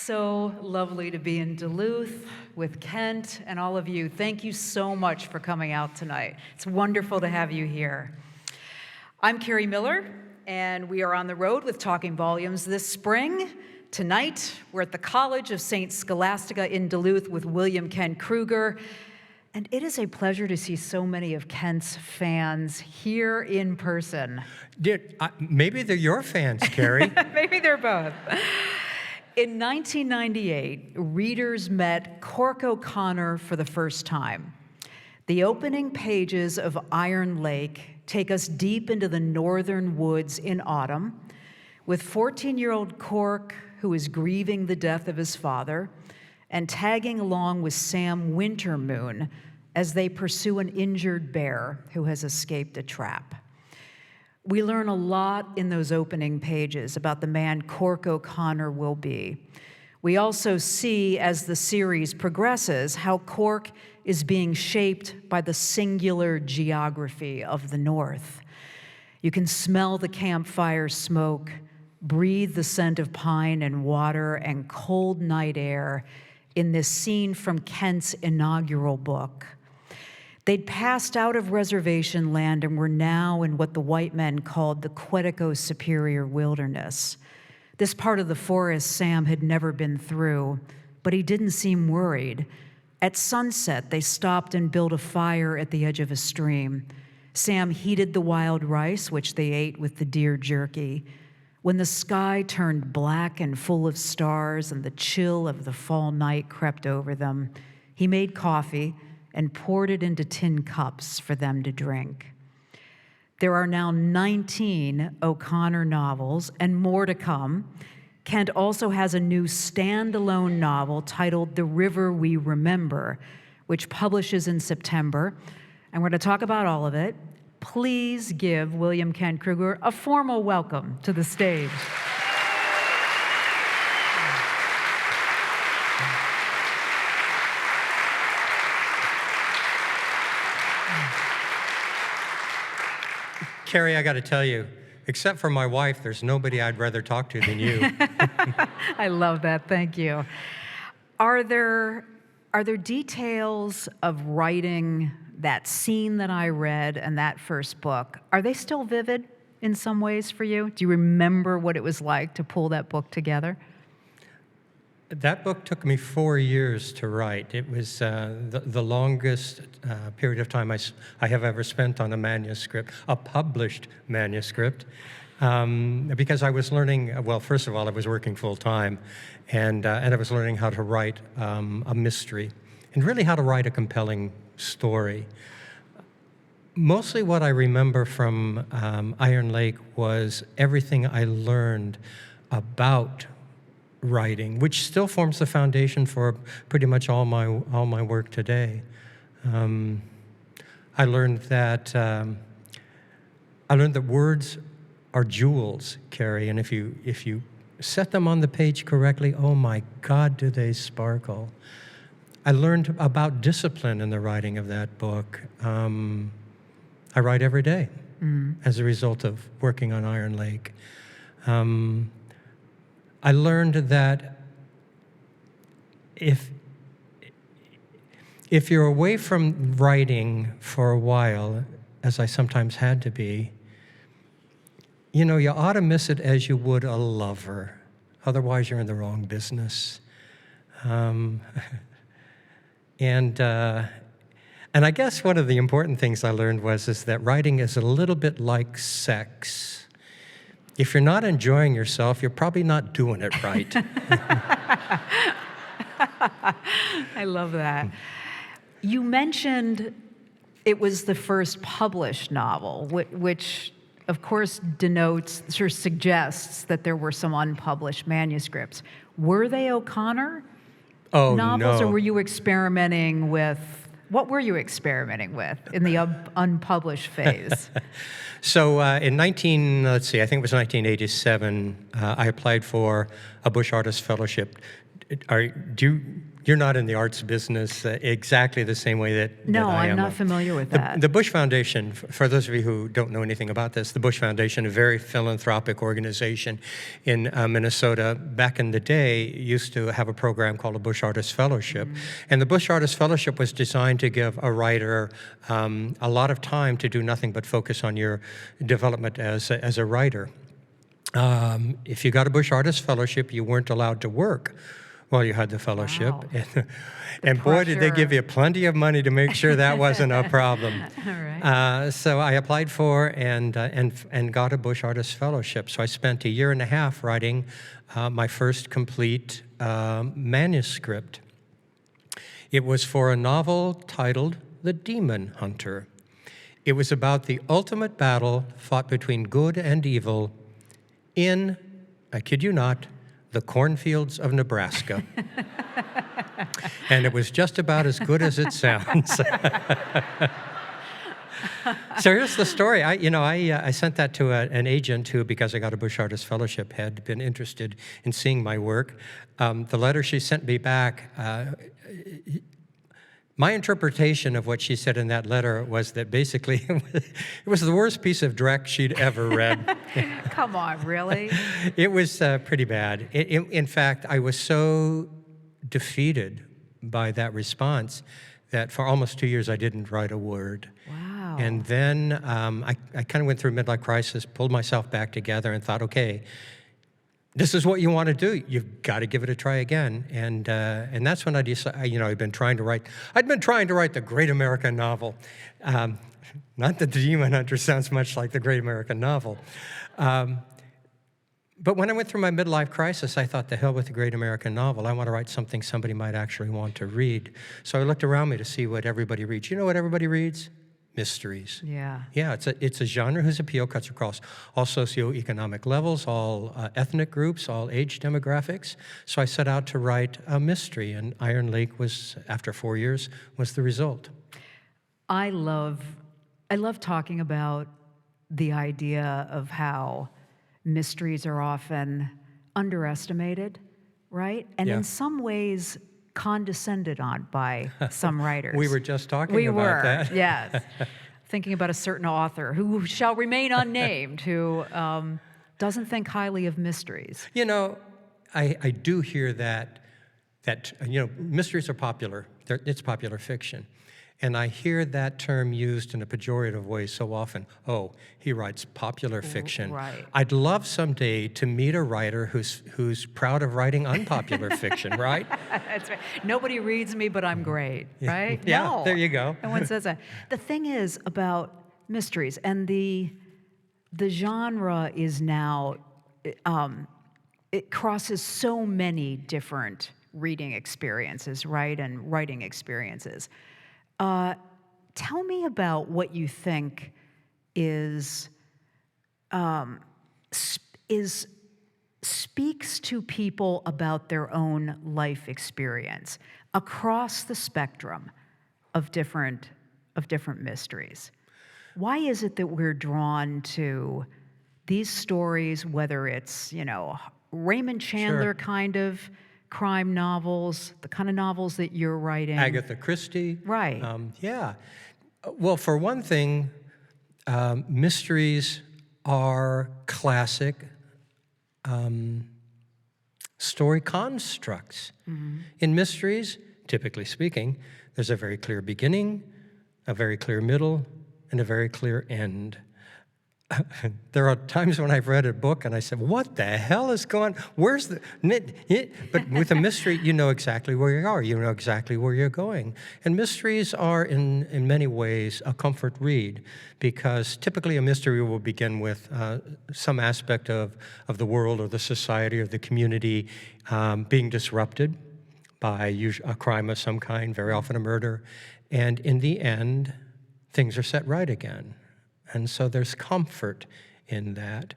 So lovely to be in Duluth with Kent and all of you. Thank you so much for coming out tonight. It's wonderful to have you here. I'm Kerri Miller, and we are on the road with Talking Volumes this spring. Tonight, we're at the College of St. Scholastica in Duluth with William Kent Krueger. And it is a pleasure to see so many of Kent's fans here in person. Maybe they're your fans, Kerri. Maybe they're both. In 1998, readers met Cork O'Connor for the first time. The opening pages of Iron Lake take us deep into the northern woods in autumn, with 14-year-old Cork, who is grieving the death of his father, and tagging along with Sam Wintermoon as they pursue an injured bear who has escaped a trap. We learn a lot in those opening pages about the man Cork O'Connor will be. We also see, as the series progresses, how Cork is being shaped by the singular geography of the North. You can smell the campfire smoke, breathe the scent of pine and water and cold night air in this scene from Kent's inaugural book. They'd passed out of reservation land and were now in what the white men called the Quetico Superior Wilderness. This part of the forest Sam had never been through, but he didn't seem worried. At sunset, they stopped and built a fire at the edge of a stream. Sam heated the wild rice, which they ate with the deer jerky. When the sky turned black and full of stars and the chill of the fall night crept over them, he made coffee and poured it into tin cups for them to drink. There are now 19 O'Connor novels and more to come. Kent also has a new standalone novel titled The River We Remember, which publishes in September. And we're going to talk about all of it. Please give William Kent Krueger a formal welcome to the stage. Kerri, I got to tell you, except for my wife, there's nobody I'd rather talk to than you. I love that. Thank you. Are there details of writing that scene that I read and that first book? Are they still vivid in some ways for you? Do you remember what it was like to pull that book together? That book took me 4 years to write. It was the longest period of time I have ever spent on a manuscript, a published manuscript, because I was learning, well, first of all, I was working full-time, and I was learning how to write a mystery, and really how to write a compelling story. Mostly what I remember from Iron Lake was everything I learned about writing, which still forms the foundation for pretty much all my work today. I learned that words are jewels, Kerri, and if you set them on the page correctly, oh my God, do they sparkle. I learned about discipline in the writing of that book. I write every day as a result of working on Iron Lake. I learned that if you're away from writing for a while, as I sometimes had to be, you know, you ought to miss it as you would a lover. Otherwise, you're in the wrong business. And I guess one of the important things I learned is that writing is a little bit like sex. If you're not enjoying yourself, you're probably not doing it right. I love that. You mentioned it was the first published novel, which of course denotes, sort of suggests that there were some unpublished manuscripts. Were they O'Connor novels, no. Or were you experimenting with, what were you experimenting with in the unpublished phase? So I think it was 1987, I applied for a Bush Artist Fellowship. you're not in the arts business exactly the same way that No, I am. I'm not familiar with that. The Bush Foundation, for those of you who don't know anything about this, the Bush Foundation, a very philanthropic organization in Minnesota, back in the day used to have a program called a Bush Artist Fellowship. And the Bush Artist Fellowship was designed to give a writer a lot of time to do nothing but focus on your development as a writer. If you got a Bush Artist Fellowship, you weren't allowed to work while you had the fellowship. Wow. And boy, did they give you plenty of money to make sure that wasn't a problem. All right. So I applied for and got a Bush Artist Fellowship. So I spent a year and a half writing my first complete manuscript. It was for a novel titled The Demon Hunter. It was about the ultimate battle fought between good and evil in, I kid you not, the cornfields of Nebraska. And it was just about as good as it sounds. So here's the story. I sent that to an agent who, because I got a Bush Artist Fellowship, had been interested in seeing my work. The letter she sent me back, my interpretation of what she said in that letter was that basically it was the worst piece of dreck she'd ever read. Come on, really? It was pretty bad. In fact, I was so defeated by that response that for almost 2 years I didn't write a word. Wow. And then I kind of went through a midlife crisis, pulled myself back together and thought, okay, this is what you want to do. You've got to give it a try again. And that's when I decided, I'd been trying to write the great American novel. Not that The Demon Hunter sounds much like the great American novel. But when I went through my midlife crisis, I thought, the hell with the great American novel. I want to write something somebody might actually want to read. So I looked around me to see what everybody reads. You know what everybody reads? Mysteries. Yeah. Yeah, it's a genre whose appeal cuts across all socioeconomic levels, all ethnic groups, all age demographics. So I set out to write a mystery, and Iron Lake was, after 4 years, was the result. I love talking about the idea of how mysteries are often underestimated, right? And Yeah. in some ways condescended on by some writers. We were just talking about that. Yes. Thinking about a certain author who shall remain unnamed, who doesn't think highly of mysteries. I do hear that mysteries are popular. It's popular fiction. And I hear that term used in a pejorative way so often. Oh, he writes popular fiction. Right. I'd love someday to meet a writer who's proud of writing unpopular fiction, right? That's right. Nobody reads me, but I'm great, right? Yeah, No. there you go. No one says that. The thing is about mysteries, and the genre is now, it crosses so many different reading experiences, right, and writing experiences. Tell me about what you think speaks to people about their own life experience across the spectrum of different mysteries. Why is it that we're drawn to these stories, whether it's, Raymond Chandler Sure. kind of crime novels, the kind of novels that you're writing? Agatha Christie. Right. Yeah. Well, for one thing, mysteries are classic story constructs. Mm-hmm. In mysteries, typically speaking, there's a very clear beginning, a very clear middle, and a very clear end. There are times when I've read a book and I said, what the hell is going on? Where's the... But with a mystery, you know exactly where you are. You know exactly where you're going. And mysteries are, in many ways, a comfort read, because typically a mystery will begin with some aspect of the world or the society or the community being disrupted by a crime of some kind, very often a murder. And in the end, things are set right again. And so there's comfort in that.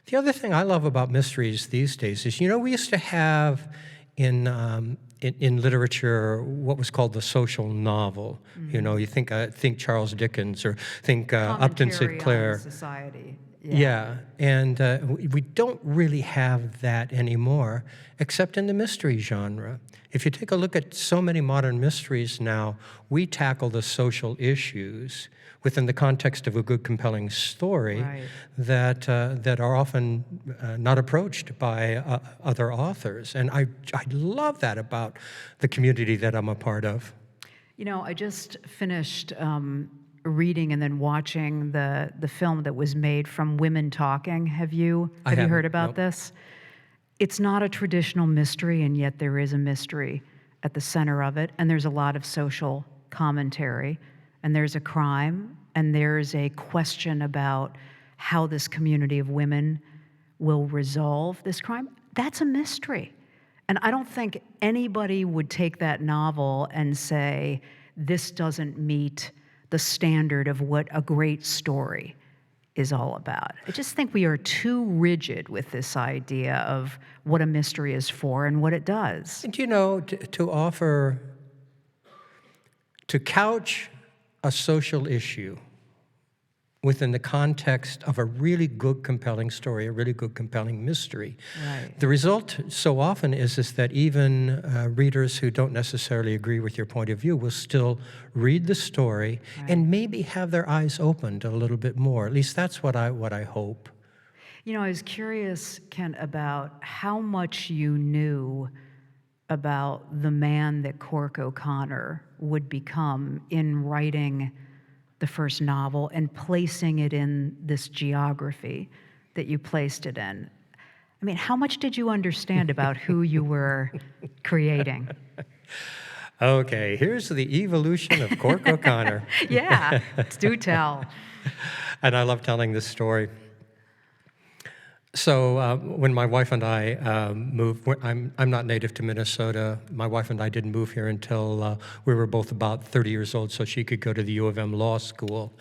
The other thing I love about mysteries these days is, we used to have in literature what was called the social novel. Mm-hmm. You think Charles Dickens or think Upton Commentary Sinclair. on society. Yeah, and we don't really have that anymore, except in the mystery genre. If you take a look at so many modern mysteries now, we tackle the social issues within the context of a good, compelling story Right. that are often not approached by other authors. And I love that about the community that I'm a part of. You know, I just finished reading and then watching the film that was made from Women Talking. Have you haven't, heard about nope. this? It's not a traditional mystery, and yet there is a mystery at the center of it, and there's a lot of social commentary, and there's a crime, and there's a question about how this community of women will resolve this crime. That's a mystery. And I don't think anybody would take that novel and say, this doesn't meet the standard of what a great story is all about. I just think we are too rigid with this idea of what a mystery is for and what it does. And you know, to couch a social issue within the context of a really good, compelling story, a really good, compelling mystery. Right. The result so often is that even readers who don't necessarily agree with your point of view will still read the story and maybe have their eyes opened a little bit more. At least that's what I hope. You know, I was curious, Kent, about how much you knew about the man that Cork O'Connor would become in writing the first novel and placing it in this geography that you placed it in. I mean, how much did you understand about who you were creating? Okay, here's the evolution of Cork O'Connor. Yeah, do tell. And I love telling this story. So when my wife and I moved, I'm not native to Minnesota. My wife and I didn't move here until we were both about 30 years old, so she could go to the U of M Law School.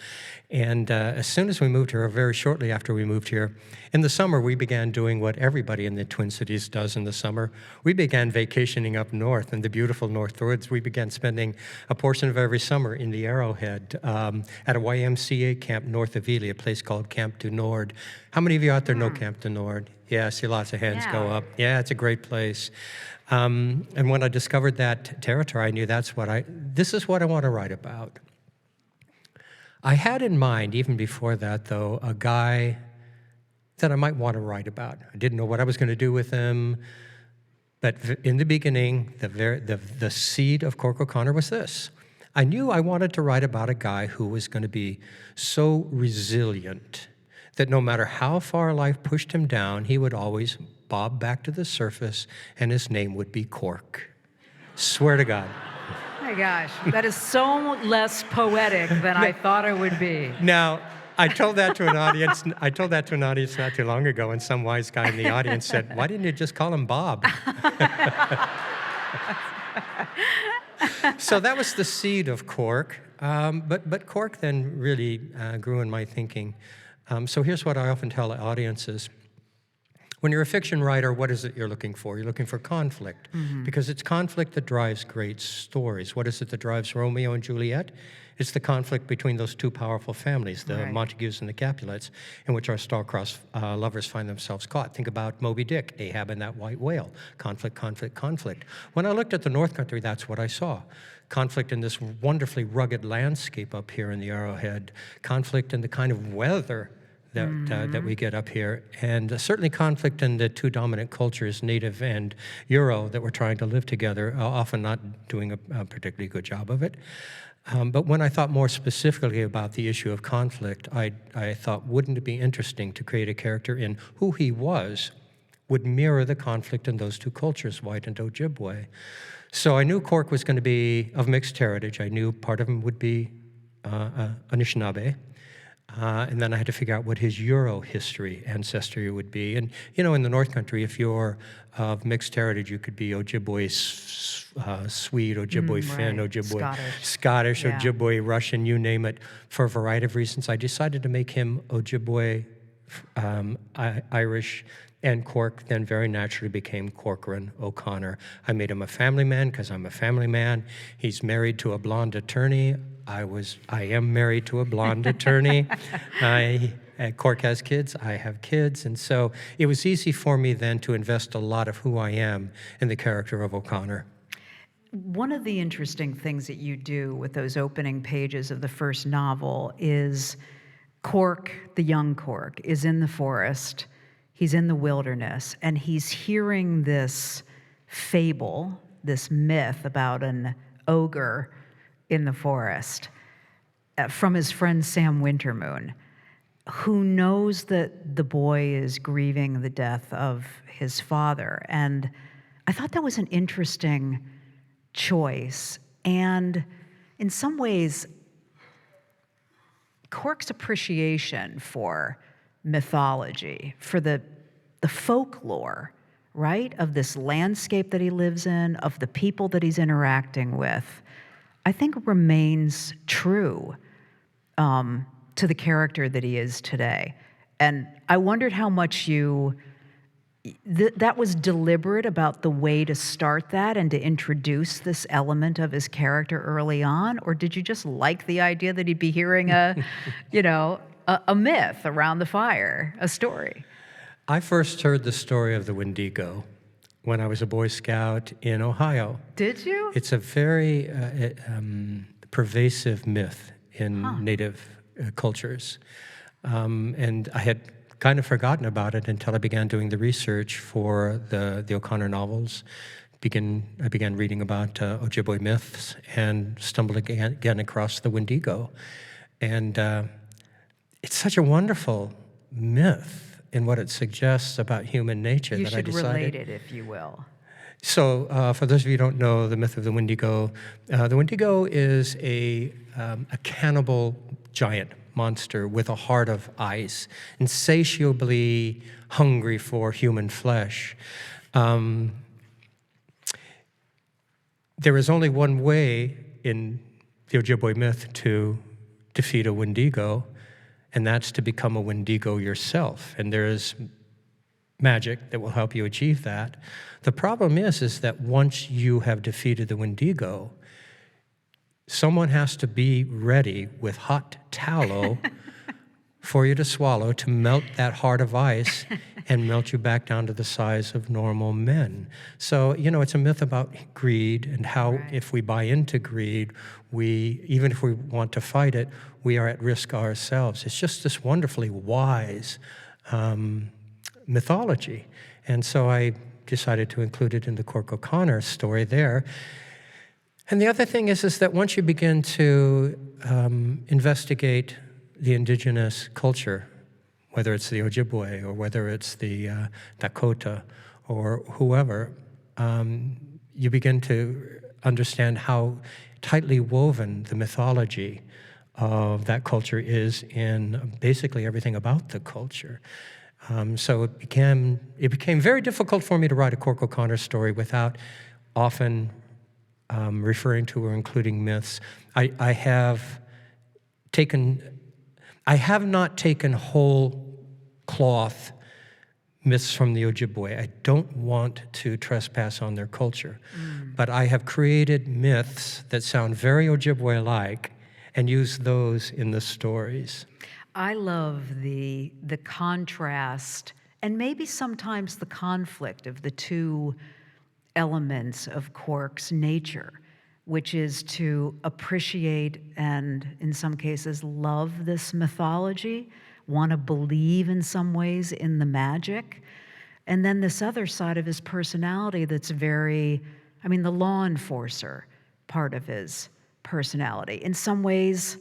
And as soon as we moved here, or very shortly after we moved here, in the summer we began doing what everybody in the Twin Cities does in the summer. We began vacationing up north in the beautiful North Woods. We began spending a portion of every summer in the Arrowhead at a YMCA camp north of Ely, a place called Camp du Nord. How many of you out there know Camp du Nord? Yeah, I see lots of hands go up. Yeah, it's a great place. And when I discovered that territory, I knew this is what I want to write about. I had in mind, even before that, though, a guy that I might want to write about. I didn't know what I was going to do with him, but in the beginning, the seed of Cork O'Connor was this. I knew I wanted to write about a guy who was going to be so resilient that no matter how far life pushed him down, he would always bob back to the surface, and his name would be Cork. Swear to God. Oh my gosh, that is so less poetic than I thought it would be. Now, I told that to an audience. I told that to an audience not too long ago, and some wise guy in the audience said, "Why didn't you just call him Bob?" So that was the seed of Cork. But Cork then really grew in my thinking. So here's what I often tell audiences. When you're a fiction writer, what is it you're looking for? You're looking for conflict, because it's conflict that drives great stories. What is it that drives Romeo and Juliet? It's the conflict between those two powerful families, the Montagues and the Capulets, in which our star-crossed lovers find themselves caught. Think about Moby Dick, Ahab and that white whale. Conflict, conflict, conflict. When I looked at the North Country, that's what I saw. Conflict in this wonderfully rugged landscape up here in the Arrowhead. Conflict in the kind of weather that we get up here, and certainly conflict in the two dominant cultures, Native and Euro, that we're trying to live together, often not doing a particularly good job of it. But when I thought more specifically about the issue of conflict, I thought, wouldn't it be interesting to create a character in who he was would mirror the conflict in those two cultures, white and Ojibwe. So I knew Cork was going to be of mixed heritage. I knew part of him would be Anishinaabe. And then I had to figure out what his Euro ancestry would be. And, you know, in the North Country, if you're of mixed heritage, you could be Ojibwe Swede, Ojibwe Finn, Ojibwe Scottish, Ojibwe Russian, you name it, for a variety of reasons. I decided to make him Ojibwe Irish, and Cork then very naturally became Corcoran O'Connor. I made him a family man because I'm a family man. He's married to a blonde attorney. I am married to a blonde attorney. Cork has kids, I have kids, and so it was easy for me then to invest a lot of who I am in the character of O'Connor. One of the interesting things that you do with those opening pages of the first novel is Cork, the young Cork, is in the forest, he's in the wilderness, and he's hearing this fable, this myth about an ogre in the forest from his friend Sam Wintermoon, who knows that the boy is grieving the death of his father. And I thought that was an interesting choice. And in some ways, Cork's appreciation for mythology, for the folklore, right, of this landscape that he lives in, of the people that he's interacting with, I think remains true to the character that he is today. And I wondered how much that was deliberate about the way to start that and to introduce this element of his character early on, or did you just like the idea that he'd be hearing a myth around the fire, a story? I first heard the story of the Wendigo when I was a Boy Scout in Ohio. Did you? It's a very pervasive myth in Native cultures. And I had kind of forgotten about it until I began doing the research for the O'Connor novels. I began reading about Ojibwe myths and stumbled again across the Wendigo. And it's such a wonderful myth in what it suggests about human nature that I decided. You should relate it, if you will. So for those of you who don't know the myth of the Wendigo is a cannibal giant monster with a heart of ice, insatiably hungry for human flesh. There is only one way in the Ojibwe myth to defeat a Wendigo, and that's to become a Wendigo yourself. And there is magic that will help you achieve that. The problem is that once you have defeated the Wendigo, someone has to be ready with hot tallow for you to swallow to melt that heart of ice and melt you back down to the size of normal men. So, it's a myth about greed and how if we buy into greed, even if we want to fight it, we are at risk ourselves. It's just this wonderfully wise mythology. And so I decided to include it in the Cork O'Connor story there. And the other thing is that once you begin to investigate the indigenous culture, whether it's the Ojibwe or whether it's the Dakota or whoever, you begin to understand how tightly woven the mythology of that culture is in basically everything about the culture. So it became very difficult for me to write a Cork O'Connor story without often referring to or including myths. I have not taken whole cloth myths from the Ojibwe. I don't want to trespass on their culture. But I have created myths that sound very Ojibwe-like and use those in the stories. I love the contrast and maybe sometimes the conflict of the two elements of Cork's nature, which is to appreciate and, in some cases, love this mythology, want to believe in some ways in the magic, and then this other side of his personality that's the law enforcer part of his personality. In some ways,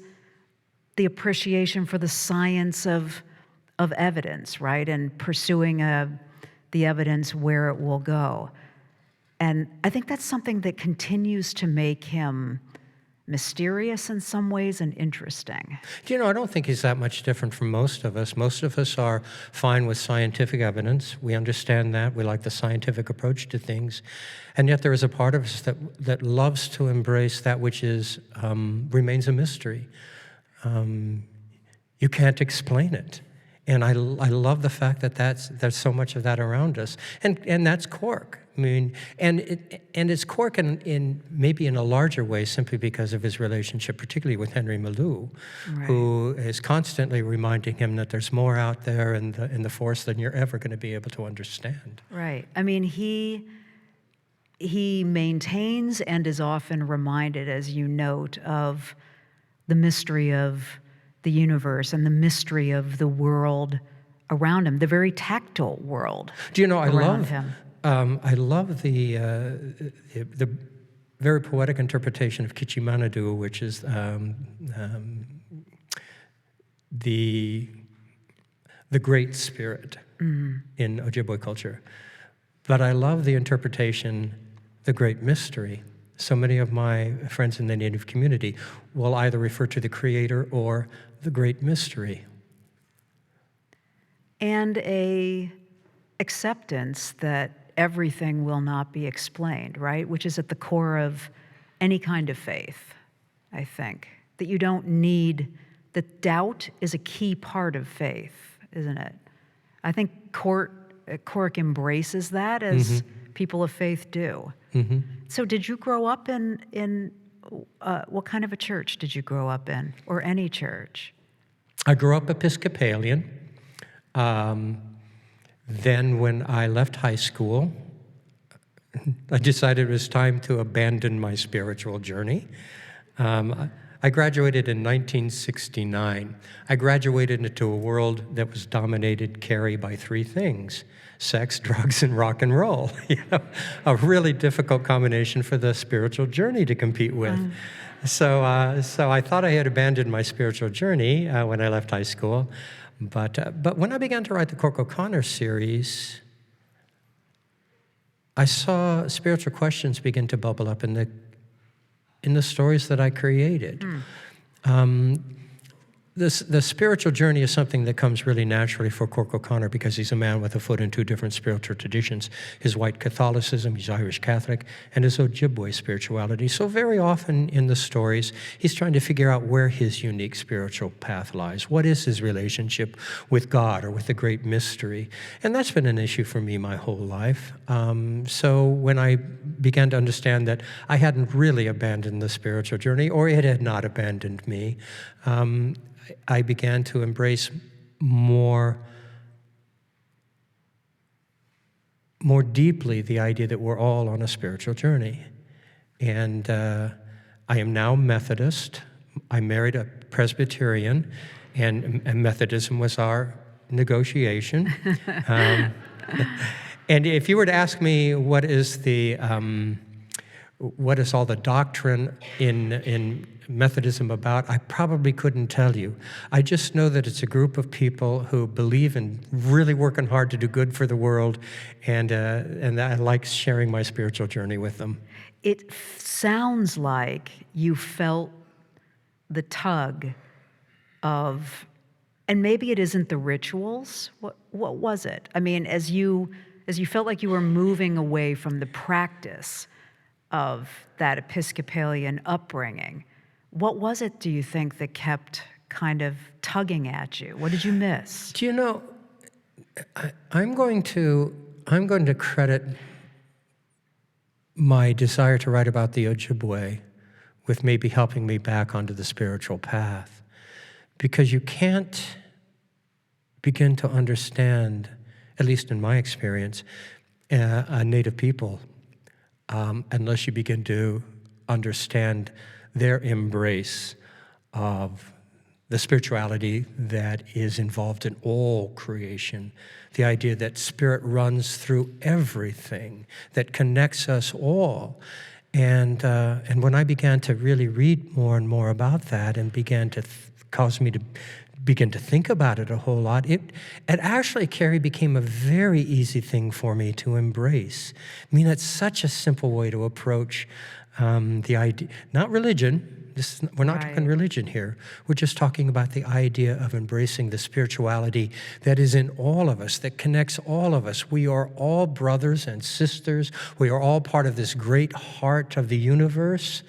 the appreciation for the science of evidence, right, and pursuing the evidence where it will go. And I think that's something that continues to make him mysterious in some ways and interesting. I don't think he's that much different from most of us. Most of us are fine with scientific evidence. We understand that. We like the scientific approach to things. And yet there is a part of us that loves to embrace that which remains a mystery. You can't explain it. And I love the fact that there's so much of that around us. And that's Cork. I mean, and it's Cork in maybe in a larger way simply because of his relationship, particularly with Henry Miller, Right. who is constantly reminding him that there's more out there in the forest than you're ever going to be able to understand. Right. I mean, he maintains and is often reminded, as you note, of the mystery of the universe and the mystery of the world around him, the very tactile world. Do you know, I around him. love the very poetic interpretation of Kichimanadu, which is the Great Spirit in Ojibwe culture. But I love the interpretation, the Great Mystery. So many of my friends in the Native community will either refer to the Creator or the Great Mystery. And a acceptance that everything will not be explained, right? Which is at the core of any kind of faith, I think. That you don't need, that doubt is a key part of faith, isn't it? I think Cork embraces that, as people of faith do. Mm-hmm. So did you grow up in what kind of a church did you grow up in, or any church? I grew up Episcopalian. Then when I left high school, I decided it was time to abandon my spiritual journey. I graduated in 1969. I graduated into a world that was dominated, Kerri, by three things: sex, drugs, and rock and roll. A really difficult combination for the spiritual journey to compete with. So I thought I had abandoned my spiritual journey when I left high school. But when I began to write the Cork O'Connor series, I saw spiritual questions begin to bubble up in the stories that I created. The spiritual journey is something that comes really naturally for Cork O'Connor because he's a man with a foot in two different spiritual traditions: his white Catholicism, he's Irish Catholic, and his Ojibwe spirituality. So very often in the stories, he's trying to figure out where his unique spiritual path lies. What is his relationship with God or with the Great Mystery? And that's been an issue for me my whole life. So when I began to understand that I hadn't really abandoned the spiritual journey, or it had not abandoned me, I began to embrace more deeply the idea that we're all on a spiritual journey. And I am now Methodist. I married a Presbyterian, and Methodism was our negotiation. And if you were to ask me what is all the doctrine in Methodism about, I probably couldn't tell you. I just know that it's a group of people who believe in really working hard to do good for the world, and I like sharing my spiritual journey with them. It sounds like you felt the tug of, and maybe it isn't the rituals. What was it? I mean, as you felt like you were moving away from the practice of that Episcopalian upbringing, what was it, do you think, that kept kind of tugging at you? What did you miss? Do you know, I'm going to credit my desire to write about the Ojibwe with maybe helping me back onto the spiritual path, because you can't begin to understand, at least in my experience, a Native people unless you begin to understand their embrace of the spirituality that is involved in all creation, the idea that spirit runs through everything, that connects us all. And when I began to really read more and more about that, and began to cause me to begin to think about it a whole lot, it actually, Kerri, became a very easy thing for me to embrace. I mean, it's such a simple way to approach the idea, not religion. We're not talking religion here. We're just talking about the idea of embracing the spirituality that is in all of us, that connects all of us. We are all brothers and sisters. We are all part of this great heart of the universe.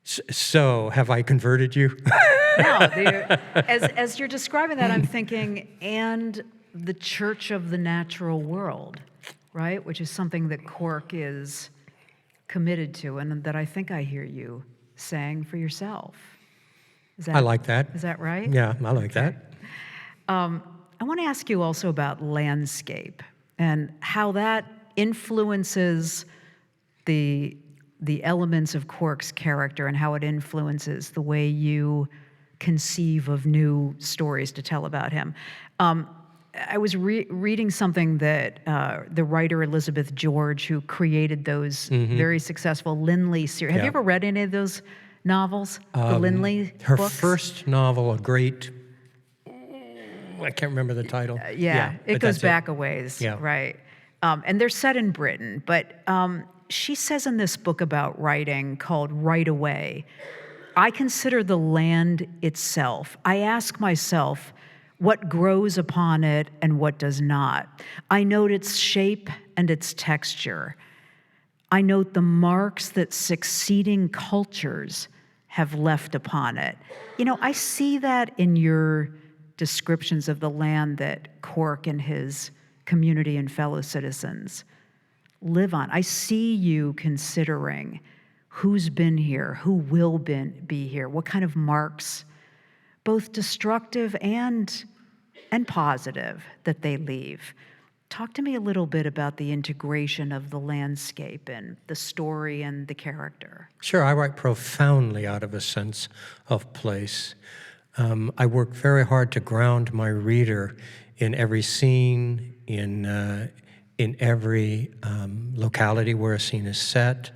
So, have I converted you? No, as you're describing that, I'm thinking, and the Church of the Natural World, right? Which is something that Cork is committed to, and that I think I hear you saying for yourself. I like that. Is that right? Yeah, I like that. I want to ask you also about landscape and how that influences the elements of Cork's character and how it influences the way you conceive of new stories to tell about him. I was reading something that the writer Elizabeth George, who created those very successful Linley series. Have you ever read any of those novels? The Linley Her books? first novel, a great, I can't remember the title. It goes back a ways, Yeah. right? And they're set in Britain, but she says in this book about writing called Right Away, I consider the land itself. I ask myself what grows upon it and what does not. I note its shape and its texture. I note the marks that succeeding cultures have left upon it. You know, I see that in your descriptions of the land that Cork and his community and fellow citizens live on. I see you considering who's been here, who will be here, what kind of marks, both destructive and positive, that they leave. Talk to me a little bit about the integration of the landscape and the story and the character. Sure, I write profoundly out of a sense of place. I work very hard to ground my reader in every scene, in every locality where a scene is set.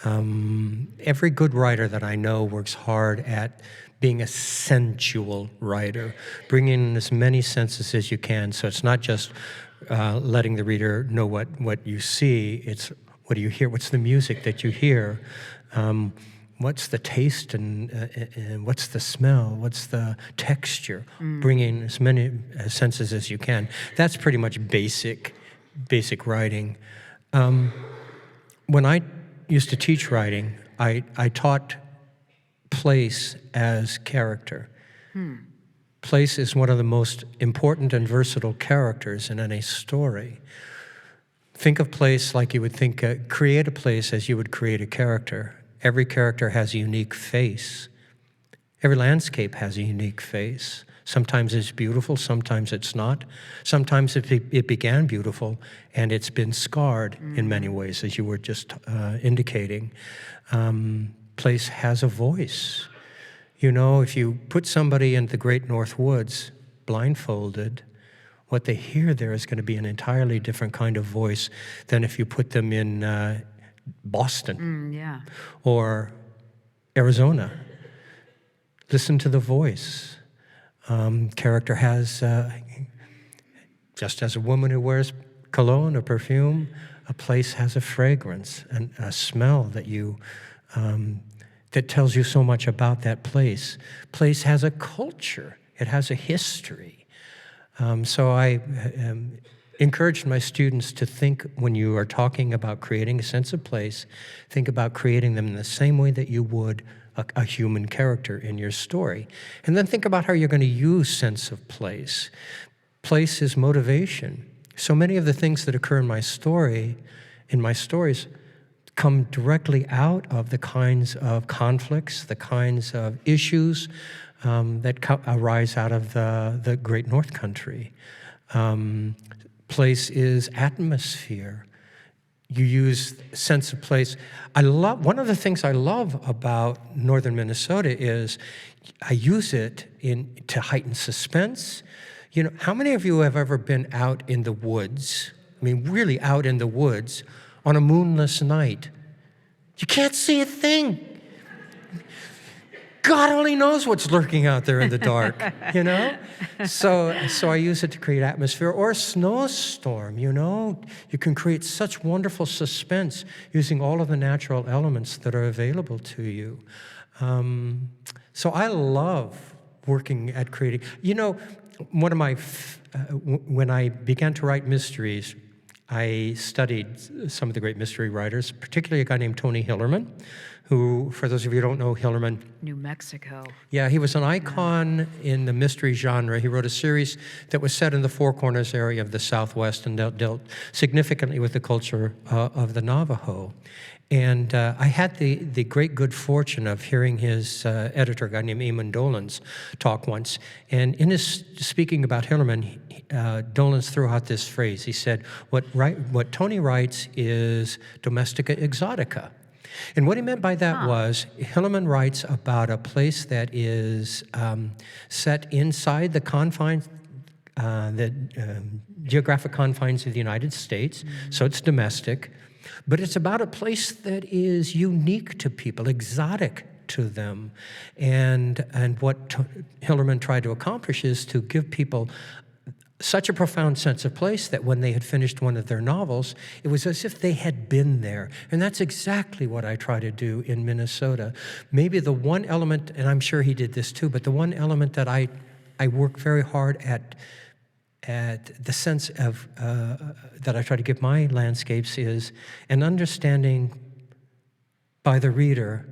Every good writer that I know works hard at being a sensual writer, bringing in as many senses as you can. So it's not just letting the reader know what you see, it's what do you hear, what's the music that you hear, what's the taste and what's the smell, what's the texture, bringing as many senses as you can. That's pretty much basic writing. When I used to teach writing, I taught place as character. Place is one of the most important and versatile characters in any story. Think of place like you would think, create a place as you would create a character. Every character has a unique face. Every landscape has a unique face. Sometimes it's beautiful, sometimes it's not. Sometimes it began beautiful and it's been scarred in many ways, as you were just indicating. Place has a voice. You know, if you put somebody in the Great North Woods blindfolded, what they hear there is going to be an entirely different kind of voice than if you put them in Boston or Arizona. Listen to the voice. Character has, just as a woman who wears cologne or perfume, a place has a fragrance and a smell that you that tells you so much about that place. Place has a culture. It has a history. So I encouraged my students to think, when you are talking about creating a sense of place, think about creating them in the same way that you would a human character in your story. And then think about how you're going to use sense of place. Place is motivation. So many of the things that occur in my stories, come directly out of the kinds of conflicts, the kinds of issues that arise out of the Great North Country. Place is atmosphere. You use sense of place. One of the things I love about northern Minnesota is I use it to heighten suspense. You know, how many of you have ever been out in the woods? I mean, really out in the woods on a moonless night. You can't see a thing. God only knows what's lurking out there in the dark, you know? So I use it to create atmosphere. Or a snowstorm, you know? You can create such wonderful suspense using all of the natural elements that are available to you. So I love working at creating. You know, one of my, when I began to write mysteries, I studied some of the great mystery writers, particularly a guy named Tony Hillerman, who, for those of you who don't know Hillerman, New Mexico. yeah, he was an icon in the mystery genre. He wrote a series that was set in the Four Corners area of the Southwest and dealt significantly with the culture of the Navajo. And I had the great good fortune of hearing his editor, a guy named Eamon Dolan's, talk once. And in his speaking about Hillerman, Dolan's threw out this phrase. He said, what Tony writes is domestica exotica. And what he meant by that was, Hillerman writes about a place that is set inside the confines, geographic confines of the United States, so it's domestic, but it's about a place that is unique to people, exotic to them. And what Hillerman tried to accomplish is to give people such a profound sense of place that when they had finished one of their novels, it was as if they had been there. And that's exactly what I try to do in Minnesota. Maybe the one element, and I'm sure he did this too, but the one element that I work very hard at the sense of, that I try to give my landscapes is an understanding by the reader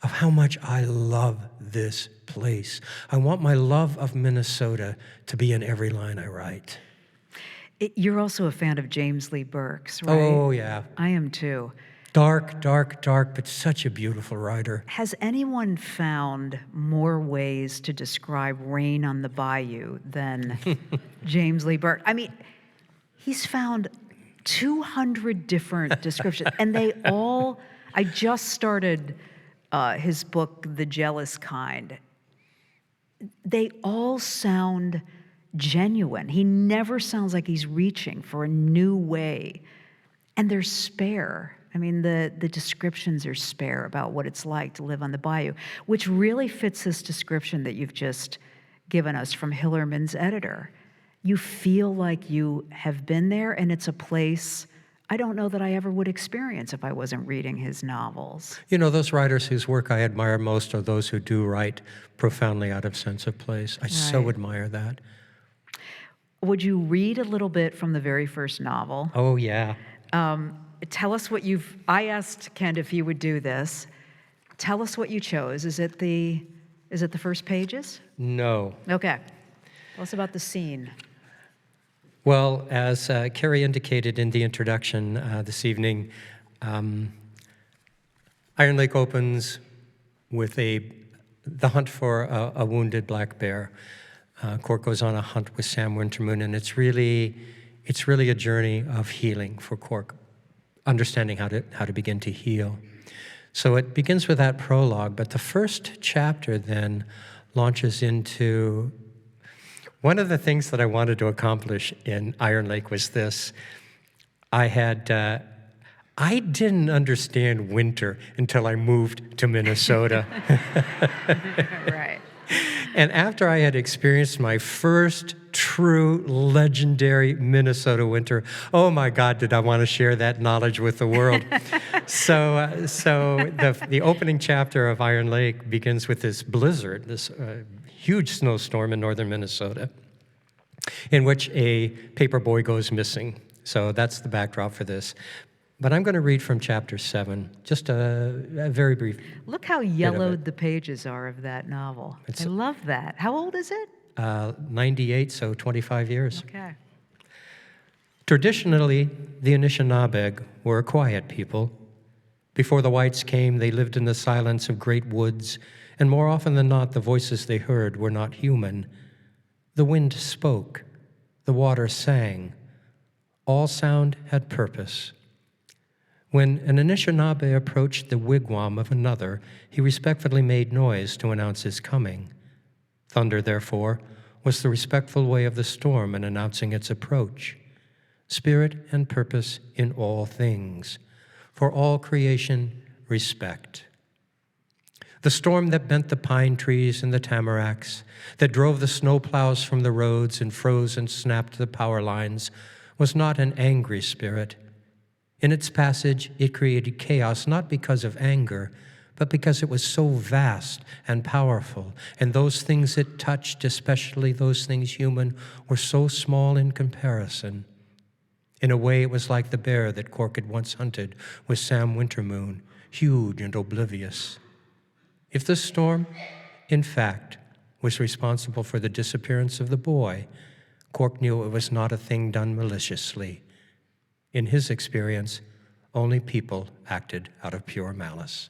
of how much I love this place. I want my love of Minnesota to be in every line I write. You're also a fan of James Lee Burke's, right? Oh, yeah. I am too. Dark, dark, dark, but such a beautiful writer. Has anyone found more ways to describe rain on the bayou than James Lee Burke? I mean, he's found 200 different descriptions, and they all, I just started his book, The Jealous Kind. They all sound genuine. He never sounds like he's reaching for a new way. And they're spare. I mean, the descriptions are spare about what it's like to live on the bayou, which really fits this description that you've just given us from Hillerman's editor. You feel like you have been there, and it's a place I don't know that I ever would experience if I wasn't reading his novels. You know, those writers whose work I admire most are those who do write profoundly out of sense of place. I so admire that. Would you read a little bit from the very first novel? Oh, yeah. Tell us what I asked Kent if he would do this. Tell us what you chose. Is it the first pages? No. Okay. Tell us about the scene. Well, as Kerri indicated in the introduction this evening, Iron Lake opens with the hunt for a wounded black bear. Cork goes on a hunt with Sam Wintermoon, and it's really a journey of healing for Cork, understanding how to begin to heal. So it begins with that prologue, but the first chapter then launches into one of the things that I wanted to accomplish in Iron Lake was this. I didn't understand winter until I moved to Minnesota. Right. And after I had experienced my first true legendary Minnesota winter, oh my God, did I want to share that knowledge with the world. So the opening chapter of Iron Lake begins with this blizzard, this huge snowstorm in northern Minnesota, in which a paper boy goes missing. So that's the backdrop for this. But I'm going to read from chapter 7, just a very brief. Look how yellowed the pages are of that novel. I love that. How old is it? 98, so 25 years. Okay. Traditionally, the Anishinaabe were a quiet people. Before the whites came, they lived in the silence of great woods, and more often than not, the voices they heard were not human. The wind spoke, the water sang. All sound had purpose. When an Anishinaabe approached the wigwam of another, he respectfully made noise to announce his coming. Thunder, therefore, was the respectful way of the storm in announcing its approach. Spirit and purpose in all things. For all creation, respect. The storm that bent the pine trees and the tamaracks, that drove the snowplows from the roads and froze and snapped the power lines, was not an angry spirit. In its passage, it created chaos not because of anger, but because it was so vast and powerful, and those things it touched, especially those things human, were so small in comparison. In a way, it was like the bear that Cork had once hunted with Sam Wintermoon, huge and oblivious. If the storm, in fact, was responsible for the disappearance of the boy, Cork knew it was not a thing done maliciously. In his experience, only people acted out of pure malice.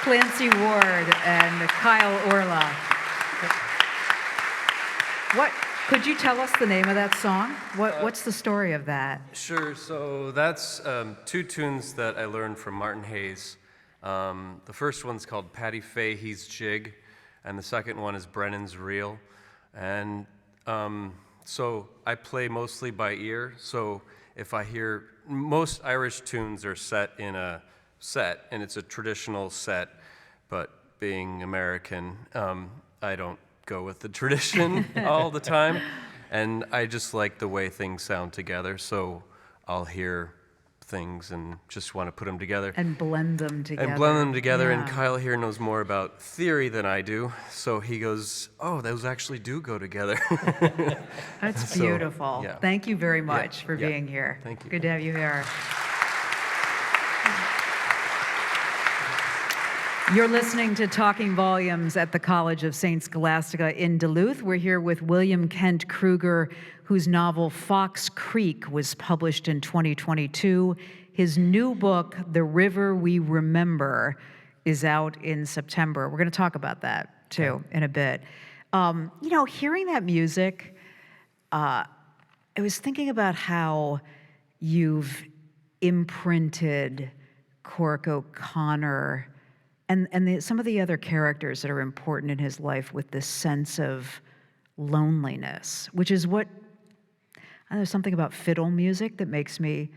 Clancy Ward and Kyle Orla. What could you tell us the name of that song? What's the story of that? Sure. So that's two tunes that I learned from Martin Hayes. The first one's called Paddy Fahey's Jig, and the second one is Brennan's Reel. And so I play mostly by ear. So if I hear, most Irish tunes are set in a set, and it's a traditional set, but being American, I don't go with the tradition all the time, and I just like the way things sound together, so I'll hear things and just want to put them together. And blend them together. And Yeah. Kyle here knows more about theory than I do, so he goes, oh, those actually do go together. That's So, beautiful. yeah. Thank you very much for yeah. being here. Thank you. Good to have you here. You're listening to Talking Volumes at the College of St. Scholastica in Duluth. We're here with William Kent Krueger, whose novel Fox Creek was published in 2022. His new book, The River We Remember, is out in September. We're going to talk about that, too, in a bit. Hearing that music, I was thinking about how you've imprinted Cork O'Connor and some of the other characters that are important in his life with this sense of loneliness, which is what, there's something about fiddle music that makes me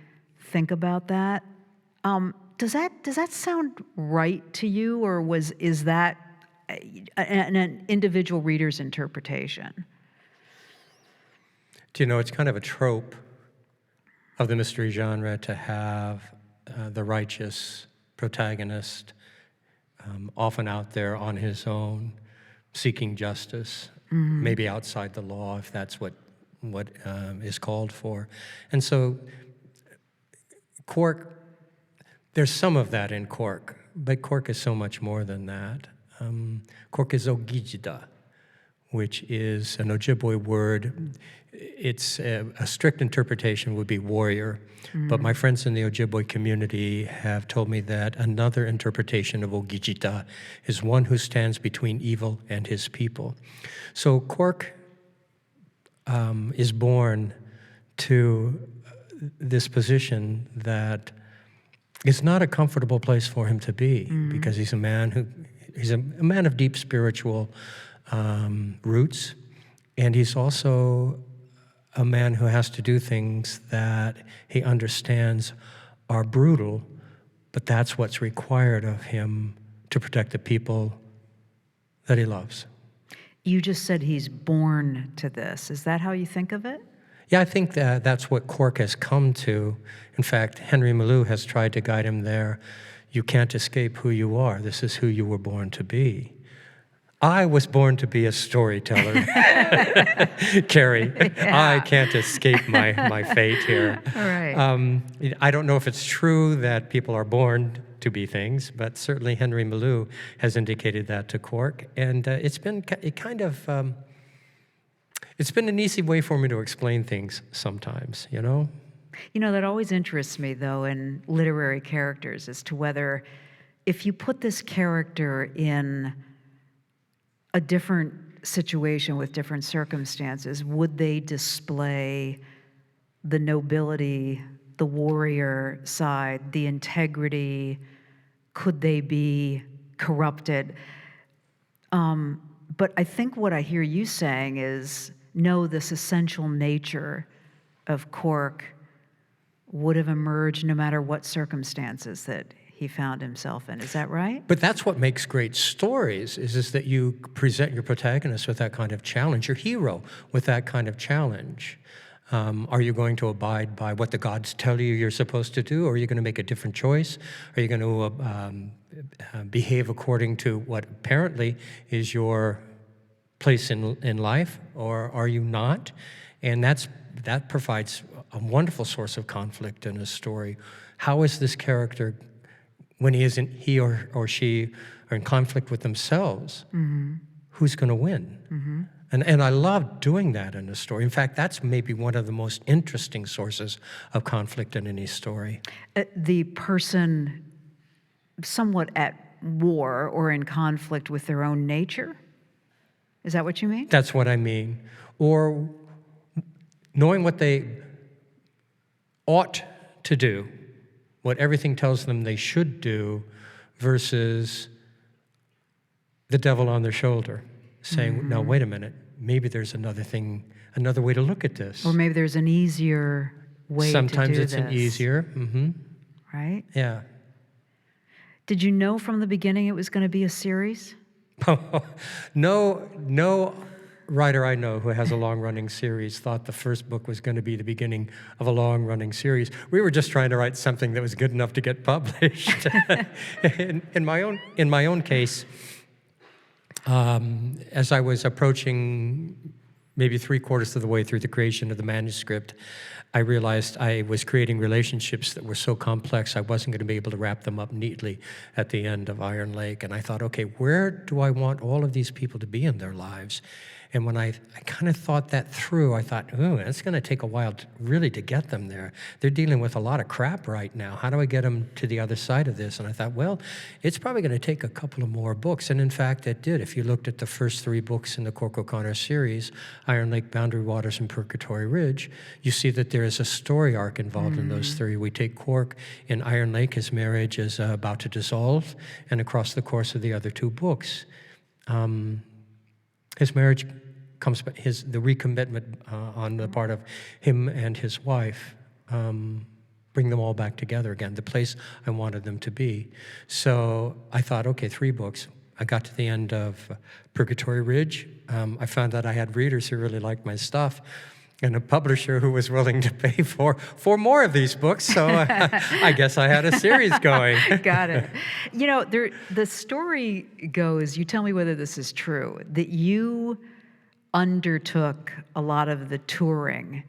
think about that. Does that sound right to you, or is that an individual reader's interpretation? Do you know, it's kind of a trope of the mystery genre to have the righteous protagonist often out there on his own, seeking justice, maybe outside the law if that's what is called for. And so Cork, there's some of that in Cork, but Cork is so much more than that. Cork is Ogijida, which is an Ojibwe word. It's a strict interpretation would be warrior, but my friends in the Ojibwe community have told me that another interpretation of Ogijita is one who stands between evil and his people. So Cork is born to this position that is not a comfortable place for him to be, because he's a man of deep spiritual roots, and he's also a man who has to do things that he understands are brutal, but that's what's required of him to protect the people that he loves. You just said he's born to this. Is that how you think of it? Yeah, I think that that's what Cork has come to. In fact, Kerri Miller has tried to guide him there. You can't escape who you are. This is who you were born to be. I was born to be a storyteller, Kerri. Yeah. I can't escape my fate here. All right. I don't know if it's true that people are born to be things, but certainly Kerri Miller has indicated that to Cork, and it's been an easy way for me to explain things sometimes, you know? You know, that always interests me, though, in literary characters, as to whether, if you put this character in a different situation with different circumstances, would they display the nobility, the warrior side, the integrity? Could they be corrupted? But I think what I hear you saying is, no, this essential nature of Cork would have emerged no matter what circumstances that he found himself in. Is that right? But that's what makes great stories, is that you present your protagonist with that kind of challenge, your hero with that kind of challenge. Are you going to abide by what the gods tell you you're supposed to do, or are you going to make a different choice? Are you going to behave according to what apparently is your place in life, or are you not? And that provides a wonderful source of conflict in a story. How is this character, when he or she are in conflict with themselves, who's going to win? And I love doing that in a story. In fact, that's maybe one of the most interesting sources of conflict in any story. The person somewhat at war or in conflict with their own nature? Is that what you mean? That's what I mean. Or knowing what they ought to do, what everything tells them they should do, versus the devil on their shoulder saying, no, wait a minute, maybe there's another way to look at this. Or maybe there's an easier way to do this. Sometimes it's an easier. Right? Yeah. Did you know from the beginning it was going to be a series? No writer I know who has a long-running series thought the first book was going to be the beginning of a long-running series. We were just trying to write something that was good enough to get published. In my own case, as I was approaching maybe 3/4 of the way through the creation of the manuscript, I realized I was creating relationships that were so complex I wasn't going to be able to wrap them up neatly at the end of Iron Lake. And I thought, okay, where do I want all of these people to be in their lives? And when I kind of thought that through, I thought, ooh, it's going to take a while really to get them there. They're dealing with a lot of crap right now. How do I get them to the other side of this? And I thought, well, it's probably going to take a couple of more books. And in fact, it did. If you looked at the first 3 books in the Cork O'Connor series, Iron Lake, Boundary Waters, and Purgatory Ridge, you see that there is a story arc involved in those 3. We take Cork in Iron Lake, his marriage is about to dissolve, and across the course of the other 2 books, his marriage comes, the recommitment on the part of him and his wife, bring them all back together again, the place I wanted them to be. So I thought, okay, 3 books. I got to the end of Purgatory Ridge. I found that I had readers who really liked my stuff, and a publisher who was willing to pay for more of these books. So I guess I had a series going. Got it. You know, the story goes, you tell me whether this is true, that you undertook a lot of the touring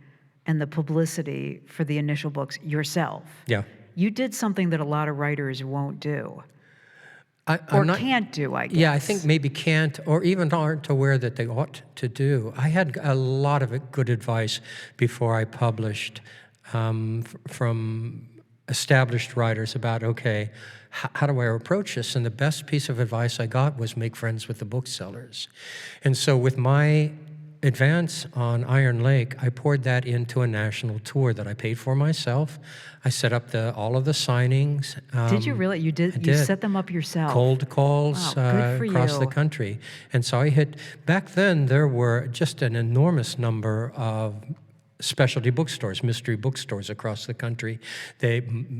and the publicity for the initial books yourself. Yeah. You did something that a lot of writers won't do. I'm not, can't do, I guess. Yeah, I think maybe can't, or even aren't aware that they ought to do. I had a lot of good advice before I published from established writers about, okay, how do I approach this? And the best piece of advice I got was make friends with the booksellers. And so with my advance on Iron Lake, I poured that into a national tour that I paid for myself. I set up all of the signings. Did you really? You did? You set them up yourself? Cold calls across the country. And so back then there were just an enormous number of specialty bookstores, mystery bookstores across the country.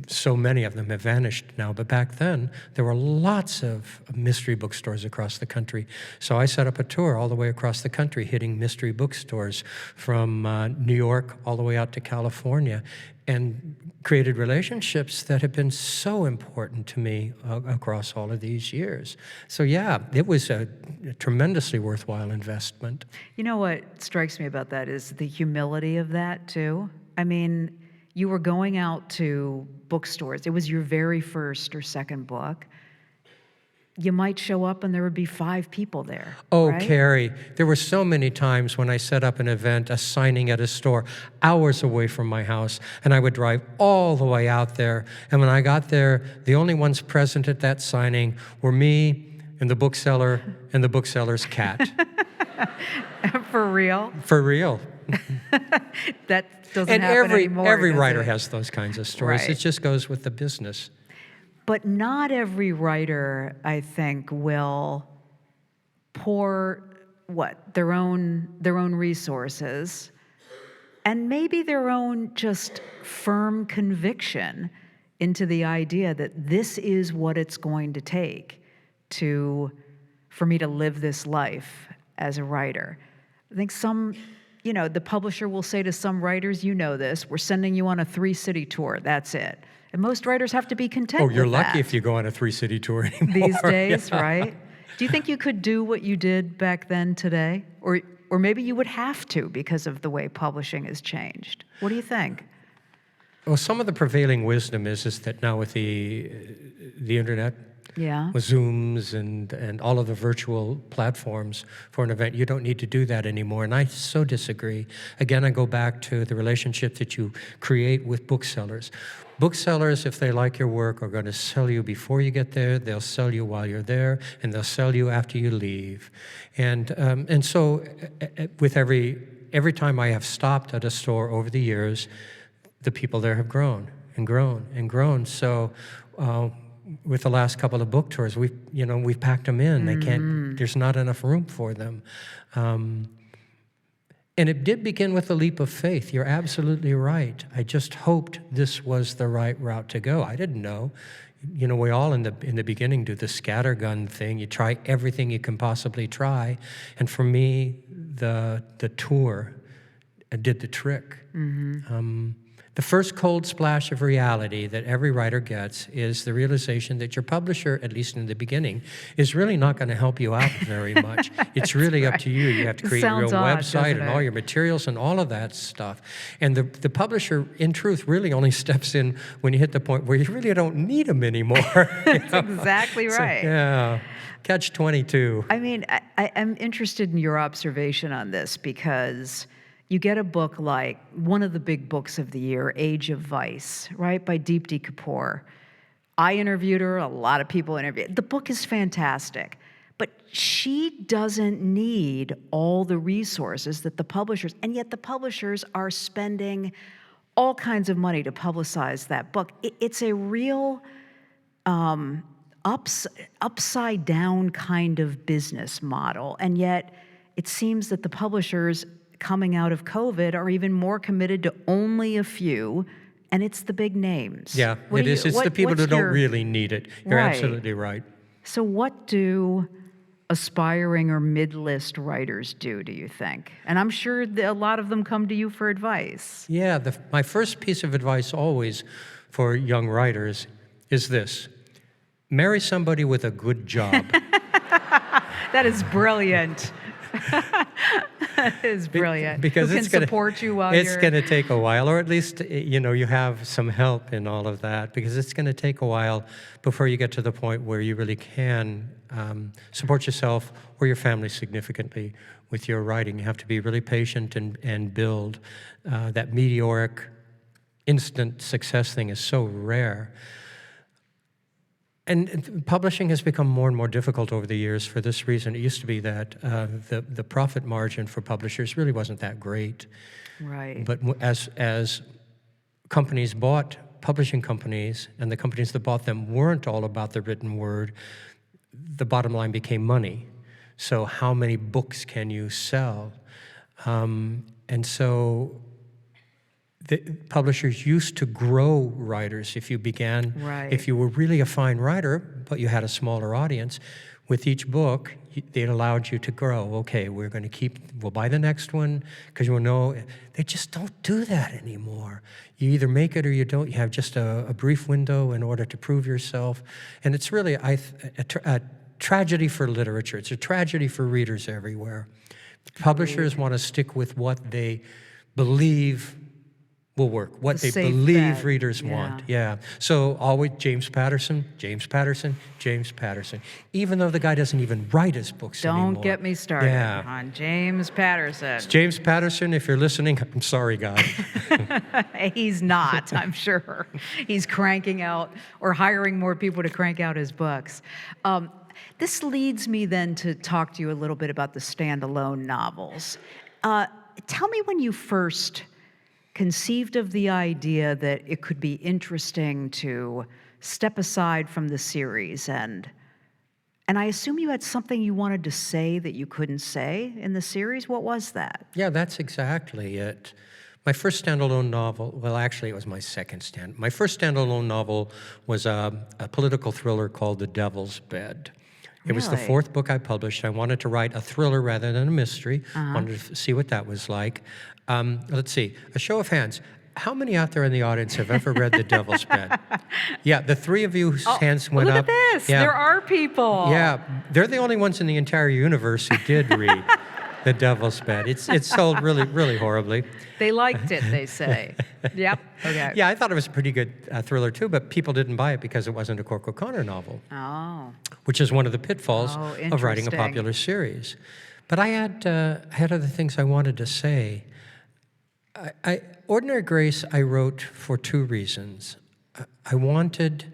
So many of them have vanished now, but back then there were lots of mystery bookstores across the country. So I set up a tour all the way across the country, hitting mystery bookstores from New York all the way out to California, and created relationships that have been so important to me across all of these years. So yeah, it was a tremendously worthwhile investment. You know what strikes me about that is the humility of that too. I mean, you were going out to bookstores. It was your very first or second book. You might show up and there would be 5 people there. Oh, right? Kerri, there were so many times when I set up an event, a signing at a store, hours away from my house, and I would drive all the way out there. And when I got there, the only ones present at that signing were me and the bookseller and the bookseller's cat. For real? For real. That doesn't and happen anymore. every does writer it? has those kinds of stories. Right. It just goes with the business. But not every writer, I think, will pour their own resources and maybe their own just firm conviction into the idea that this is what it's going to take for me to live this life as a writer. I think the publisher will say to some writers, you know this, we're sending you on a 3-city tour, that's it. And most writers have to be content with that. Oh, you're lucky if you go on a 3-city tour anymore. These days, Yeah. right? Do you think you could do what you did back then today? Or maybe you would have to because of the way publishing has changed. What do you think? Well, some of the prevailing wisdom is that now with the internet, Yeah. with Zooms and all of the virtual platforms for an event, you don't need to do that anymore. And I so disagree. Again, I go back to the relationship that you create with booksellers. Booksellers, if they like your work, are going to sell you before you get there, they'll sell you while you're there, and they'll sell you after you leave. And so with every time I have stopped at a store over the years, the people there have grown and grown and grown. So with the last couple of book tours, we've packed them in. They can't. There's not enough room for them. And it did begin with a leap of faith. You're absolutely right. I just hoped this was the right route to go. I didn't know. We all in the beginning do the scattergun thing. You try everything you can possibly try. And for me, the tour did the trick. The The first cold splash of reality that every writer gets is the realization that your publisher, at least in the beginning, is really not going to help you out very much. It's really up to you. You have to create your own website and all your materials and all of that stuff. And the publisher, in truth, really only steps in when you hit the point where you really don't need them anymore. That's exactly right. So, yeah. Catch-22. I mean, I'm interested in your observation on this because you get a book like one of the big books of the year, Age of Vice, right, by Deepti Kapoor. I interviewed her, a lot of people interviewed. The book is fantastic, but she doesn't need all the resources that the publishers, and yet the publishers are spending all kinds of money to publicize that book. It's a real upside down kind of business model, and yet it seems that the publishers coming out of COVID are even more committed to only a few, and it's the big names. Yeah, it is. It's the people who don't really need it. You're absolutely right. So what do aspiring or mid-list writers do you think? And I'm sure a lot of them come to you for advice. Yeah, my first piece of advice always for young writers is this: marry somebody with a good job. That is brilliant. That is brilliant. Because who it's can gonna, support you while it's going to take a while, or at least you have some help in all of that, because it's going to take a while before you get to the point where you really can support yourself or your family significantly with your writing. You have to be really patient and build. That meteoric, instant success thing is so rare. And publishing has become more and more difficult over the years for this reason. It used to be that the profit margin for publishers really wasn't that great. Right. But as companies bought, publishing companies, and the companies that bought them weren't all about the written word, the bottom line became money. So how many books can you sell? And so the publishers used to grow writers. If you if you were really a fine writer, but you had a smaller audience, with each book, it allowed you to grow. Okay, we'll buy the next one, because you will know. They just don't do that anymore. You either make it or you don't. You have just a brief window in order to prove yourself. And it's really a tragedy for literature. It's a tragedy for readers everywhere. Publishers want to stick with what they believe will work, what they believe readers want. Yeah. So always James Patterson, even though the guy doesn't even write his books anymore. Don't get me started on James Patterson. James Patterson, if you're listening, I'm sorry, God. He's not, I'm sure. He's cranking out or hiring more people to crank out his books. This leads me then to talk to you a little bit about the standalone novels. Tell me when you first conceived of the idea that it could be interesting to step aside from the series, and I assume you had something you wanted to say that you couldn't say in the series. What was that? Yeah, that's exactly it. My first standalone novel, well, actually, it was my second my first standalone novel was a political thriller called The Devil's Bed. It was the fourth book I published. I wanted to write a thriller rather than a mystery. Wanted to see what that was like. Let's see, a show of hands. How many out there in the audience have ever read The Devil's Bed? Yeah, the three of you whose hands went look up. Look at this. Yeah. There are people. Yeah, they're the only ones in the entire universe who did read The Devil's Bed. It's sold really, really horribly. They liked it, they say. Yep. Okay. Yeah, I thought it was a pretty good thriller too, but people didn't buy it because it wasn't a Cork O'Connor novel. Oh. Which is one of the pitfalls of writing a popular series. But I had other things I wanted to say. Ordinary Grace I wrote for two reasons. I wanted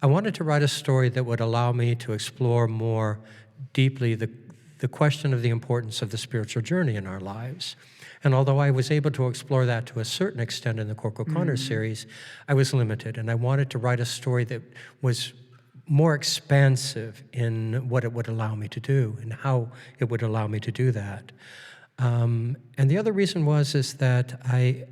to write a story that would allow me to explore more deeply the question of the importance of the spiritual journey in our lives. And although I was able to explore that to a certain extent in the Cork O'Connor series, I was limited, and I wanted to write a story that was more expansive in what it would allow me to do and how it would allow me to do that. And the other reason is that I'd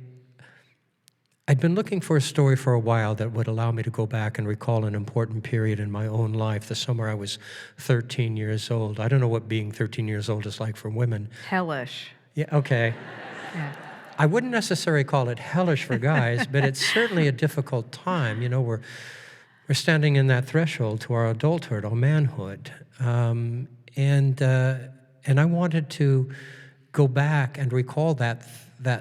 been looking for a story for a while that would allow me to go back and recall an important period in my own life, the summer I was 13 years old. I don't know what being 13 years old is like for women. Hellish. Yeah, okay. Yeah. I wouldn't necessarily call it hellish for guys, but it's certainly a difficult time. You know, we're standing in that threshold to our adulthood or manhood. And I wanted to go back and recall that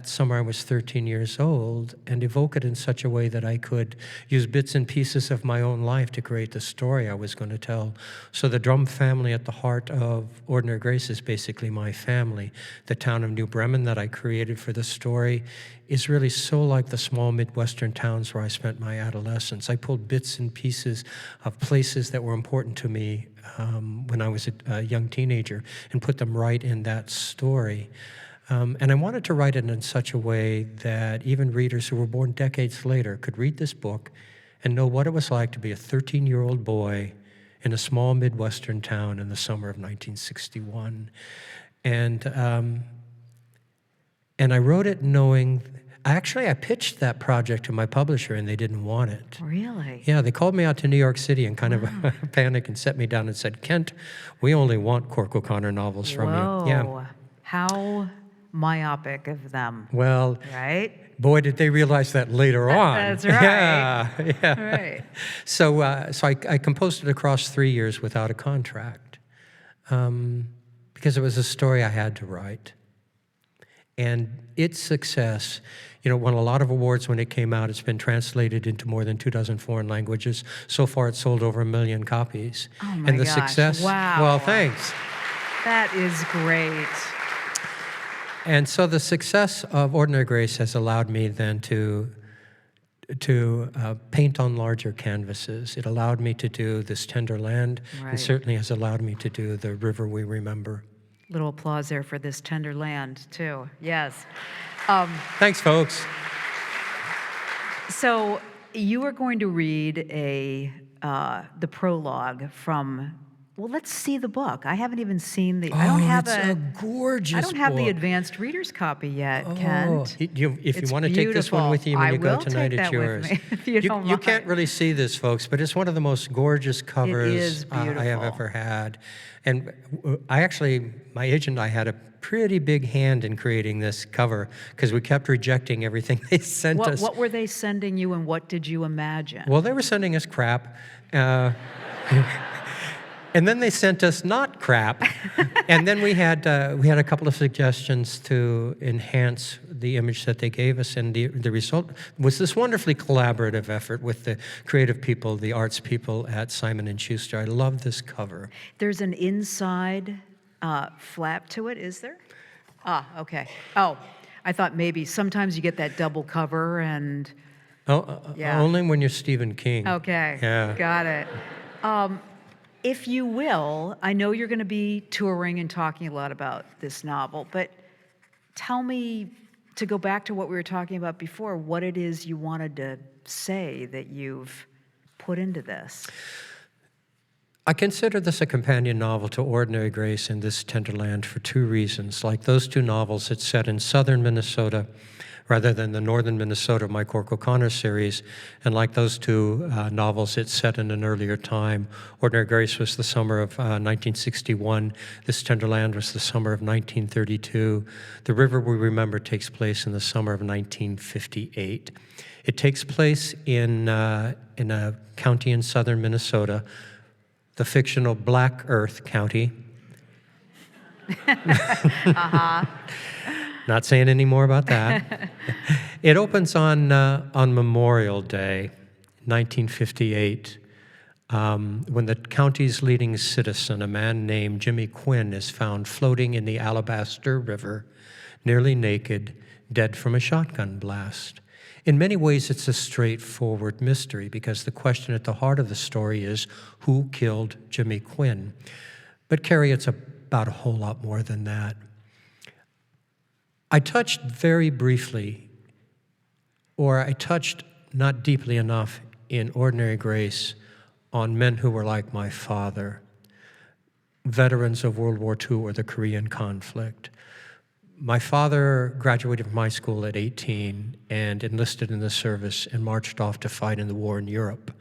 summer I was 13 years old and evoke it in such a way that I could use bits and pieces of my own life to create the story I was going to tell. So the Drum family at the heart of Ordinary Grace is basically my family. The town of New Bremen that I created for the story is really so like the small Midwestern towns where I spent my adolescence. I pulled bits and pieces of places that were important to me when I was a young teenager and put them right in that story. And I wanted to write it in such a way that even readers who were born decades later could read this book and know what it was like to be a 13-year-old boy in a small Midwestern town in the summer of 1961. And I wrote it knowing, actually I pitched that project to my publisher and they didn't want it. Really? Yeah, they called me out to New York City in kind of a panic and set me down and said, Kent, we only want Cork O'Connor novels from Whoa. you. Yeah. How myopic of them. Well, right? Boy, did they realize that later on. That's right. Yeah. Right. So I composed it across 3 years without a contract because it was a story I had to write. And its success, you know, won a lot of awards when it came out. It's been translated into more than 24 foreign languages. So far, it's sold over 1 million copies. Oh my and the gosh. success, Wow. well, thanks. That is great. And so the success of Ordinary Grace has allowed me then to paint on larger canvases. It allowed me to do This Tender Land, Right. and certainly has allowed me to do The River We Remember. Little applause there for This Tender Land, too. Yes. Thanks, folks. So you are going to read the prologue from. Well, let's see the book. I haven't even seen the. I don't have it's a gorgeous I don't have the book. advanced reader's copy yet, Kent. If you It's want to take this one beautiful. with you when I you go will tonight, take it's that with yours. me, if you don't you can't mind. really see this, folks, but it's one of the most gorgeous covers is I have beautiful. ever had. And my agent and I had a pretty big hand in creating this cover because we kept rejecting everything they sent us. What were they sending you, and what did you imagine? Well, they were sending us crap. And then they sent us not crap. And then we had a couple of suggestions to enhance the image that they gave us. And the result was this wonderfully collaborative effort with the creative people, the arts people at Simon & Schuster. I love this cover. There's an inside flap to it, is there? Ah, okay. Oh, I thought maybe sometimes you get that double cover and. Yeah. Only when you're Stephen King. Okay. Yeah. Got it. If you will, I know you're going to be touring and talking a lot about this novel, but tell me, to go back to what we were talking about before, what it is you wanted to say that you've put into this. I consider this a companion novel to Ordinary Grace and This Tender Land for two reasons. Like those two novels, it's set in southern Minnesota rather than the northern Minnesota of my Cork O'Connor series. And like those two novels, it's set in an earlier time. Ordinary Grace was the summer of 1961. This Tender Land was the summer of 1932. The River We Remember takes place in the summer of 1958. It takes place in a county in southern Minnesota, the fictional Black Earth County. Not saying any more about that. It opens on Memorial Day, 1958, when the county's leading citizen, a man named Jimmy Quinn, is found floating in the Alabaster River, nearly naked, dead from a shotgun blast. In many ways, it's a straightforward mystery because the question at the heart of the story is, who killed Jimmy Quinn? But Kerri, it's about a whole lot more than that. I touched very briefly, or I touched not deeply enough in Ordinary Grace on men who were like my father, veterans of World War II or the Korean conflict. My father graduated from high school at 18 and enlisted in the service and marched off to fight in the war in Europe.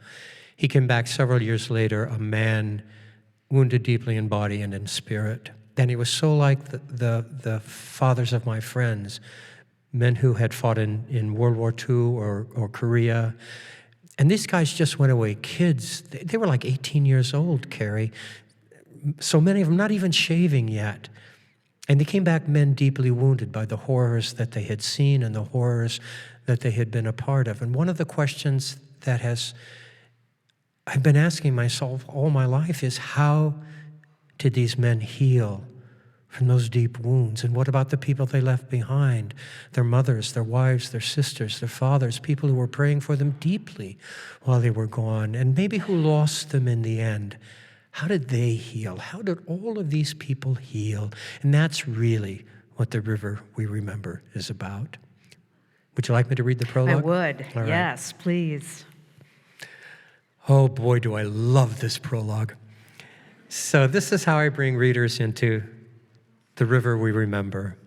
He came back several years later, a man wounded deeply in body and in spirit. And he was so like the fathers of my friends men who had fought in World War II or Korea. And these guys just went away. Kids, they were like 18 years old, Kerri. So many of them not even shaving yet. And they came back men deeply wounded by the horrors that they had seen and the horrors that they had been a part of. And one of the questions that I've been asking myself all my life is, how did these men heal from those deep wounds? And what about the people they left behind? Their mothers, their wives, their sisters, their fathers, people who were praying for them deeply while they were gone, and maybe who lost them in the end. How did they heal? How did all of these people heal? And that's really what the river we remember is about. Would you like me to read the prologue? I would. All right. Yes, please. Oh boy, do I love this prologue. So this is how I bring readers into the river we remember.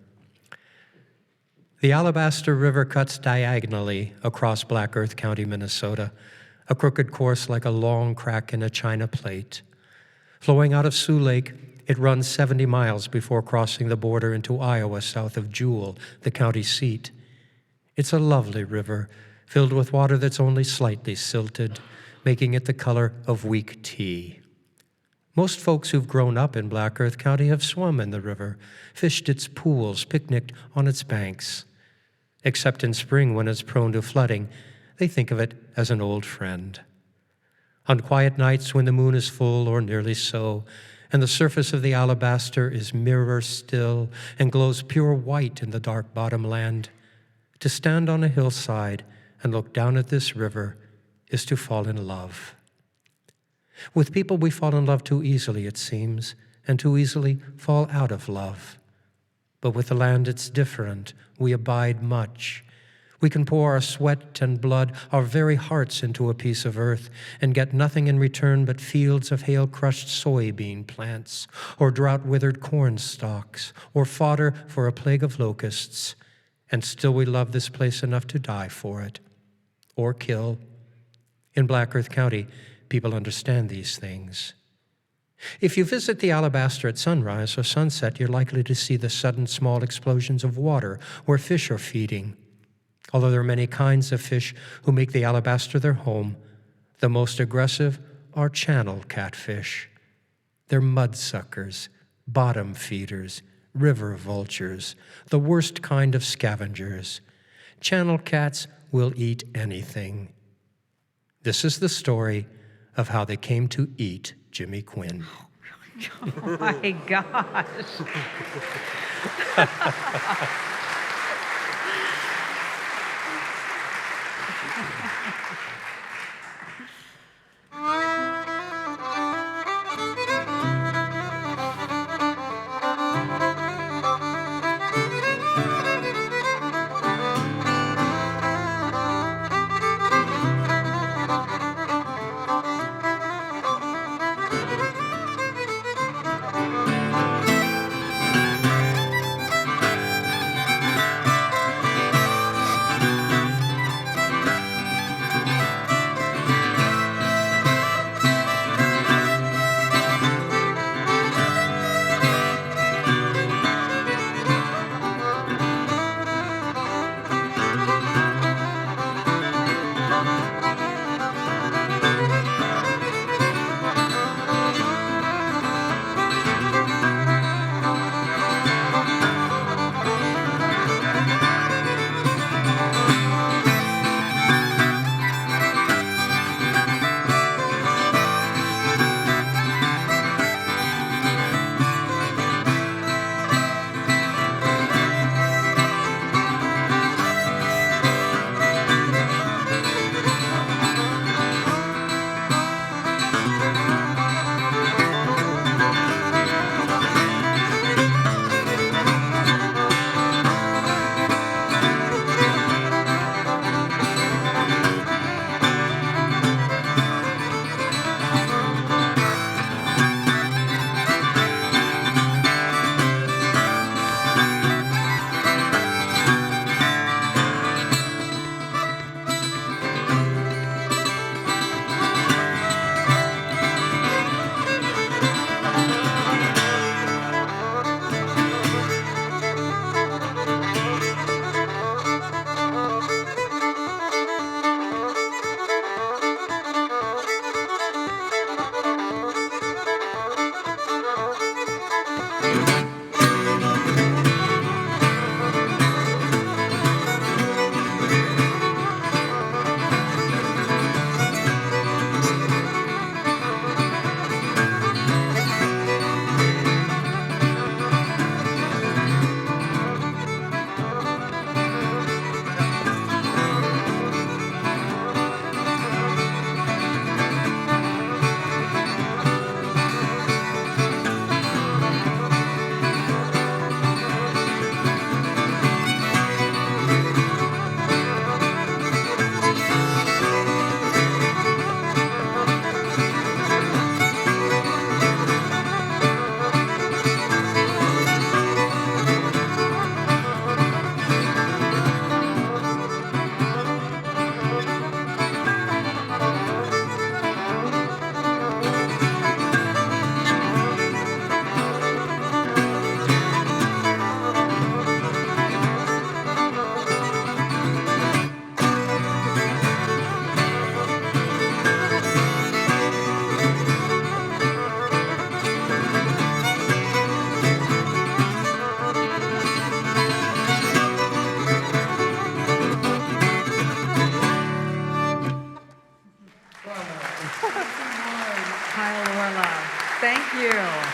The Alabaster River cuts diagonally across Black Earth County, Minnesota, a crooked course like a long crack in a china plate. Flowing out of Sioux Lake, it runs 70 miles before crossing the border into Iowa south of Jewell, the county seat. It's a lovely river, filled with water that's only slightly silted, making it the color of weak tea. Most folks who've grown up in Black Earth County have swum in the river, fished its pools, picnicked on its banks. Except in spring when it's prone to flooding, they think of it as an old friend. On quiet nights when the moon is full or nearly so, and the surface of the alabaster is mirror still and glows pure white in the dark bottom land, to stand on a hillside and look down at this river is to fall in love. With people, we fall in love too easily, it seems, and too easily fall out of love. But with the land, it's different. We abide much. We can pour our sweat and blood, our very hearts into a piece of earth, and get nothing in return but fields of hail-crushed soybean plants, or drought-withered corn stalks, or fodder for a plague of locusts. And still we love this place enough to die for it, or kill. In Black Earth County, people understand these things. If you visit the alabaster at sunrise or sunset, you're likely to see the sudden small explosions of water where fish are feeding. Although there are many kinds of fish who make the alabaster their home, the most aggressive are channel catfish. They're mudsuckers, bottom feeders, river vultures, the worst kind of scavengers. Channel cats will eat anything. This is the story of how they came to eat Jimmy Quinn. Oh my gosh.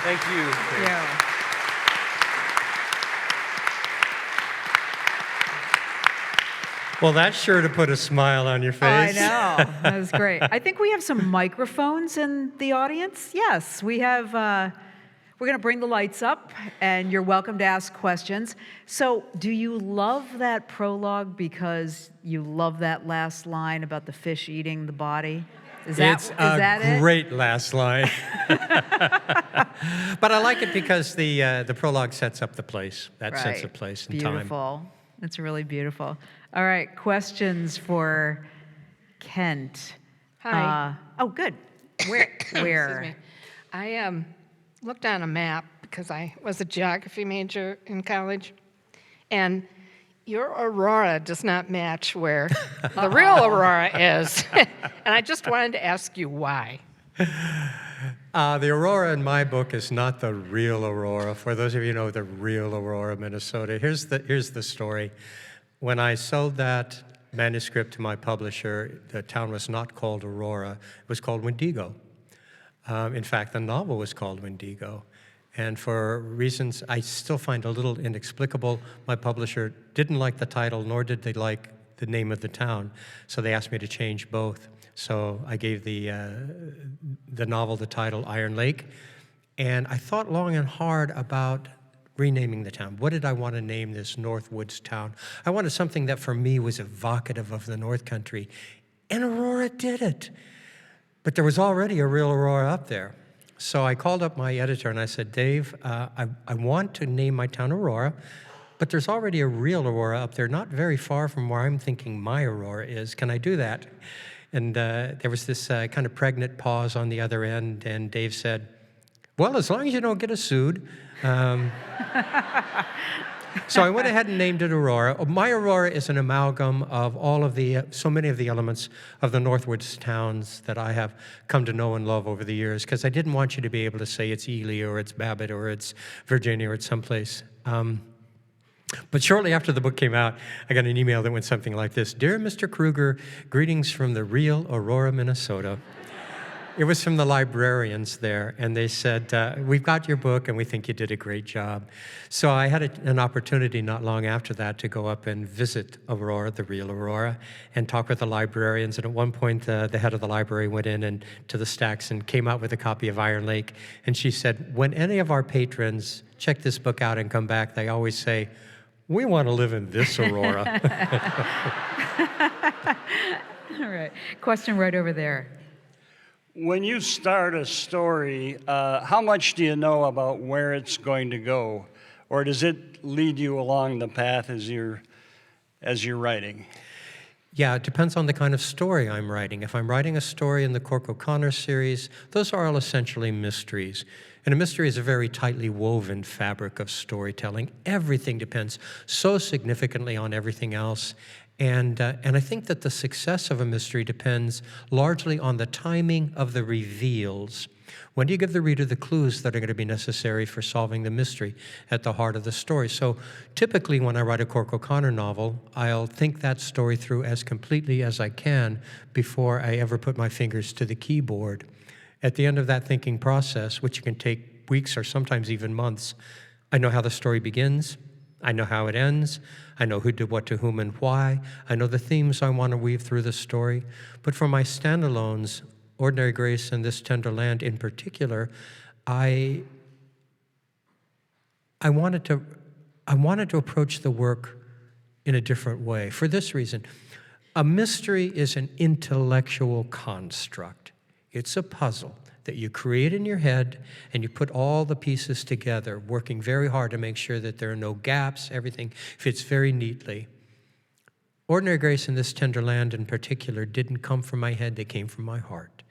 Thank you. Thank you. Well, that's sure to put a smile on your I face. know. That was great. I think we have some microphones in the audience. Yes, we have. We're going to bring the lights up, and you're welcome to ask questions. So, do you love that prologue because you love that last line about the fish eating the body? Is that It's a great last line. But I like it because the prologue sets up the place. That sets the place and time. Beautiful. That's really beautiful. All right, questions for Kent. Hi. Oh, good. Where? Excuse me. I looked on a map because I was a geography major in college, and your aurora does not match where the real aurora is. And I just wanted to ask you why. The aurora in my book is not the real aurora. For those of you who know the real aurora of Minnesota, here's the story. When I sold that manuscript to my publisher, the town was not called Aurora. It was called Wendigo. In fact, the novel was called Wendigo. And for reasons I still find a little inexplicable, my publisher didn't like the title, nor did they like the name of the town. So they asked me to change both. So I gave the novel the title Iron Lake. And I thought long and hard about renaming the town. What did I want to name this Northwoods town? I wanted something that for me was evocative of the North Country. And Aurora did it. But there was already a real Aurora up there. So I called up my editor and I said, Dave, I want to name my town Aurora, but there's already a real Aurora up there, not very far from where I'm thinking my Aurora is. Can I do that? And there was this kind of pregnant pause on the other end, and Dave said, well, as long as you don't get us sued. So I went ahead and named it Aurora. My Aurora is an amalgam of all of so many of the elements of the Northwoods towns that I have come to know and love over the years, because I didn't want you to be able to say it's Ely or it's Babbitt or it's Virginia or it's someplace. But shortly after the book came out, I got an email that went something like this. Dear Mr. Krueger, greetings from the real Aurora, Minnesota. It was from the librarians there, and they said, we've got your book, and we think you did a great job. So I had an opportunity not long after that to go up and visit Aurora, the real Aurora, and talk with the librarians. And at one point, the head of the library went in and to the stacks and came out with a copy of Iron Lake. And she said, when any of our patrons check this book out and come back, they always say, we want to live in this Aurora. All right. Question right over there. When you start a story, how much do you know about where it's going to go? Or does it lead you along the path as you're writing? Yeah, it depends on the kind of story I'm writing. If I'm writing a story in the Cork O'Connor series, those are all essentially mysteries. And a mystery is a very tightly woven fabric of storytelling. Everything depends so significantly on everything else. And I think that the success of a mystery depends largely on the timing of the reveals. When do you give the reader the clues that are going to be necessary for solving the mystery at the heart of the story? So typically when I write a Cork O'Connor novel, I'll think that story through as completely as I can before I ever put my fingers to the keyboard. At the end of that thinking process, which can take weeks or sometimes even months, I know how the story begins, I know how it ends, I know who did what to whom and why, I know the themes I want to weave through the story. But for my standalones, Ordinary Grace and This Tender Land in particular, I wanted to approach the work in a different way. For this reason, a mystery is an intellectual construct. It's a puzzle that you create in your head, and you put all the pieces together, working very hard to make sure that there are no gaps, everything fits very neatly. Ordinary Grace in This Tender Land in particular didn't come from my head, they came from my heart.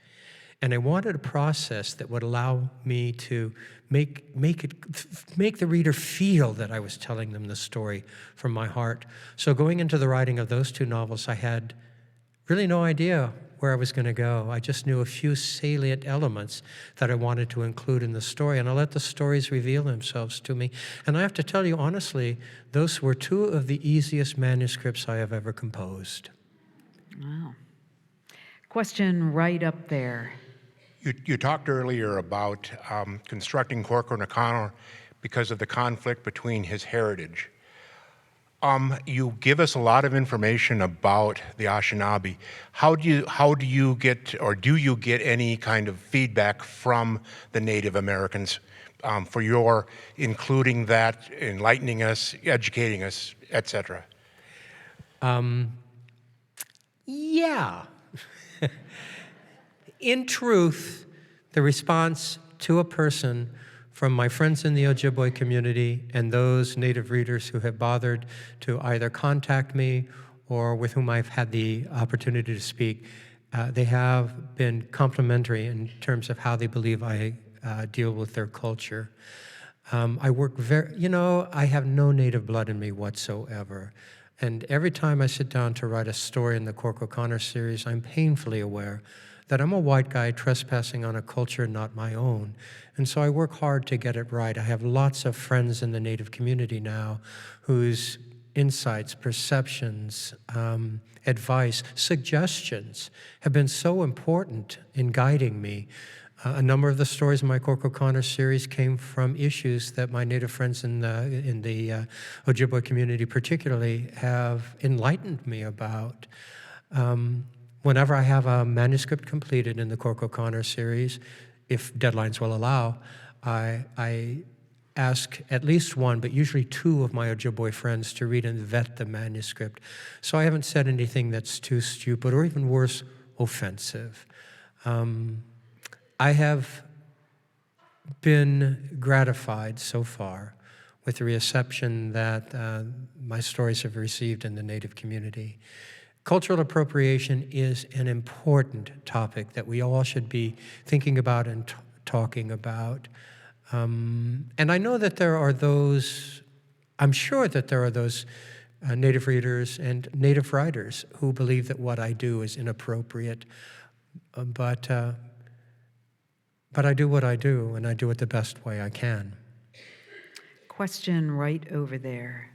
And I wanted a process that would allow me to make the reader feel that I was telling them the story from my heart. So going into the writing of those two novels, I had really no idea where I was going to go. I just knew a few salient elements that I wanted to include in the story, and I let the stories reveal themselves to me. And I have to tell you honestly, those were two of the easiest manuscripts I have ever composed. Wow. Question right up there. You talked earlier about constructing Cork O'Connor because of the conflict between his heritage. You give us a lot of information about the Anishinaabe. How do you get, or do you get any kind of feedback from the Native Americans for your including that, enlightening us, educating us, etc.? Yeah. In truth, the response to a person from my friends in the Ojibwe community and those Native readers who have bothered to either contact me or with whom I've had the opportunity to speak, they have been complimentary in terms of how they believe I deal with their culture. I work I have no Native blood in me whatsoever. And every time I sit down to write a story in the Cork O'Connor series, I'm painfully aware that I'm a white guy trespassing on a culture not my own. And so I work hard to get it right. I have lots of friends in the Native community now whose insights, perceptions, advice, suggestions have been so important in guiding me. A number of the stories in my Cork O'Connor series came from issues that my Native friends in the Ojibwe community particularly have enlightened me about. Whenever I have a manuscript completed in the Cork O'Connor series, if deadlines will allow, I ask at least one, but usually two of my Ojibwe friends to read and vet the manuscript. So I haven't said anything that's too stupid or even worse, offensive. I have been gratified so far with the reception that my stories have received in the Native community. Cultural appropriation is an important topic that we all should be thinking about and talking about. And I know that there are those, I'm sure that there are those Native readers and Native writers who believe that what I do is inappropriate. But I do what I do, and I do it the best way I can. Question right over there.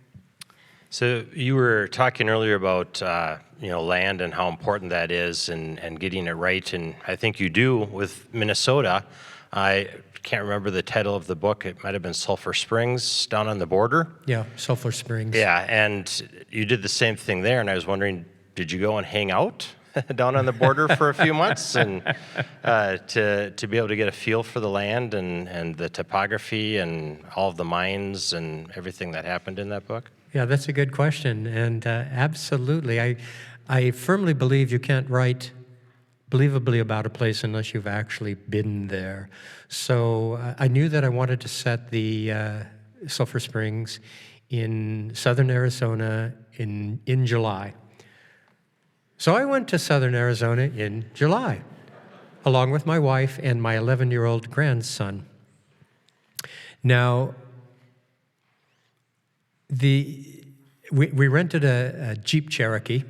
So you were talking earlier about land and how important that is and getting it right, and I think you do with Minnesota. I can't remember the title of the book. It might have been Sulphur Springs down on the border. Yeah, Sulphur Springs. Yeah, and you did the same thing there, and I was wondering, did you go and hang out down on the border for a few months and to be able to get a feel for the land and the topography and all of the mines and everything that happened in that book? Yeah, that's a good question, and absolutely. I firmly believe you can't write believably about a place unless you've actually been there. So I knew that I wanted to set the Sulphur Springs in southern Arizona in July. So I went to southern Arizona in July, along with my wife and my 11-year-old grandson. Now, we rented a Jeep Cherokee,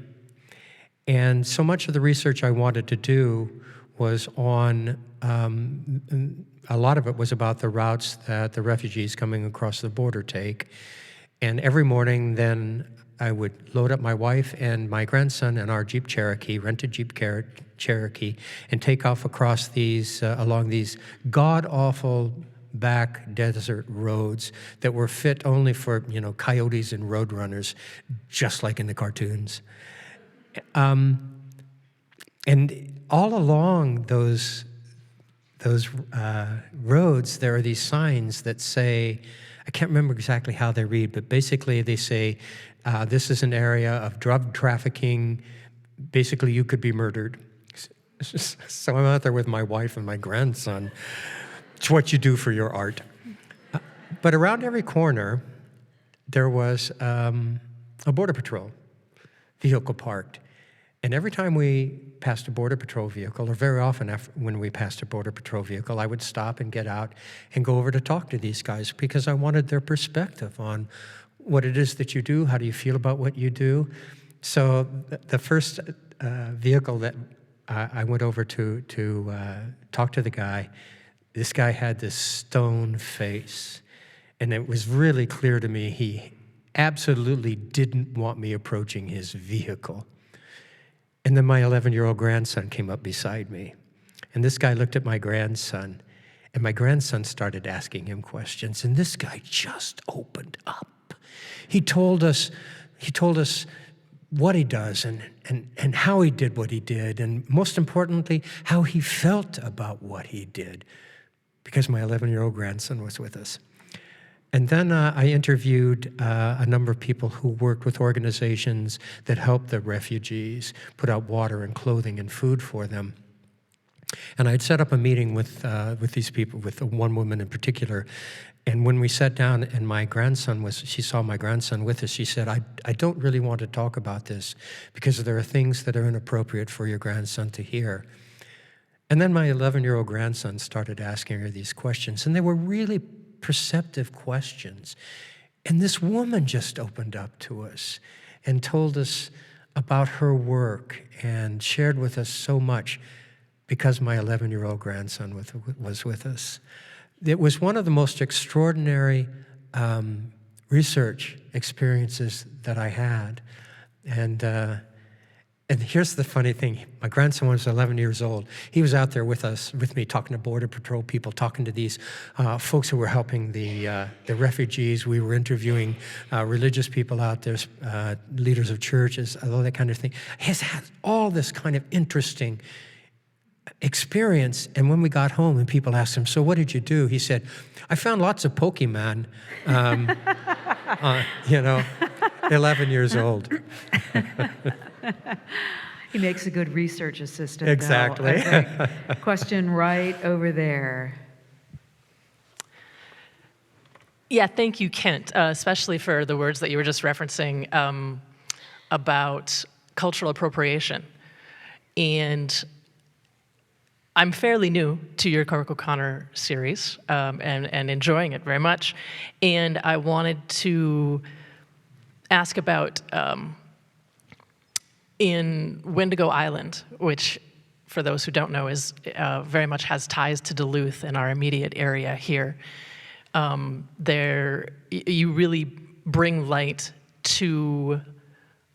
and so much of the research I wanted to do was on, a lot of it was about the routes that the refugees coming across the border take. And every morning then I would load up my wife and my grandson in our Jeep Cherokee, rented Jeep Cherokee, and take off across these, along these god-awful back desert roads that were fit only for, coyotes and roadrunners, just like in the cartoons. And all along those roads, there are these signs that say, I can't remember exactly how they read, but basically they say, this is an area of drug trafficking. Basically, you could be murdered. So I'm out there with my wife and my grandson. It's what you do for your art. But around every corner, there was a Border Patrol vehicle parked. And every time we passed a Border Patrol vehicle, or very often when we passed a Border Patrol vehicle, I would stop and get out and go over to talk to these guys because I wanted their perspective on what it is that you do, how do you feel about what you do. So the first vehicle that I went over to talk to the guy, this guy had this stone face, and it was really clear to me he absolutely didn't want me approaching his vehicle. And then my 11-year-old grandson came up beside me, And this guy looked at my grandson, and my grandson started asking him questions, and this guy just opened up. He told us what he does and how he did what he did, and most importantly, how he felt about what he did, because my 11-year-old grandson was with us. And then I interviewed a number of people who worked with organizations that helped the refugees, put out water and clothing and food for them. And I'd set up a meeting with these people, with one woman in particular. And when we sat down and she saw my grandson with us, she said, I don't really want to talk about this because there are things that are inappropriate for your grandson to hear. And then my 11-year-old grandson started asking her these questions, and they were really perceptive questions. And this woman just opened up to us and told us about her work and shared with us so much because my 11-year-old grandson was with us. It was one of the most extraordinary research experiences that I had. And here's the funny thing. My grandson was 11 years old. He was out there with me, talking to Border Patrol people, talking to these folks who were helping the refugees. We were interviewing religious people out there, leaders of churches, all that kind of thing. He's had all this kind of interesting experience. And when we got home and people asked him, so what did you do? He said, I found lots of Pokemon, 11 years old. He makes a good research assistant. Exactly. Though, I think. Question right over there. Yeah, thank you, Kent, especially for the words that you were just referencing about cultural appropriation. And I'm fairly new to your Cork O'Connor series and enjoying it very much. And I wanted to ask about in Wendigo Island, which, for those who don't know, is very much has ties to Duluth in our immediate area here. You really bring light to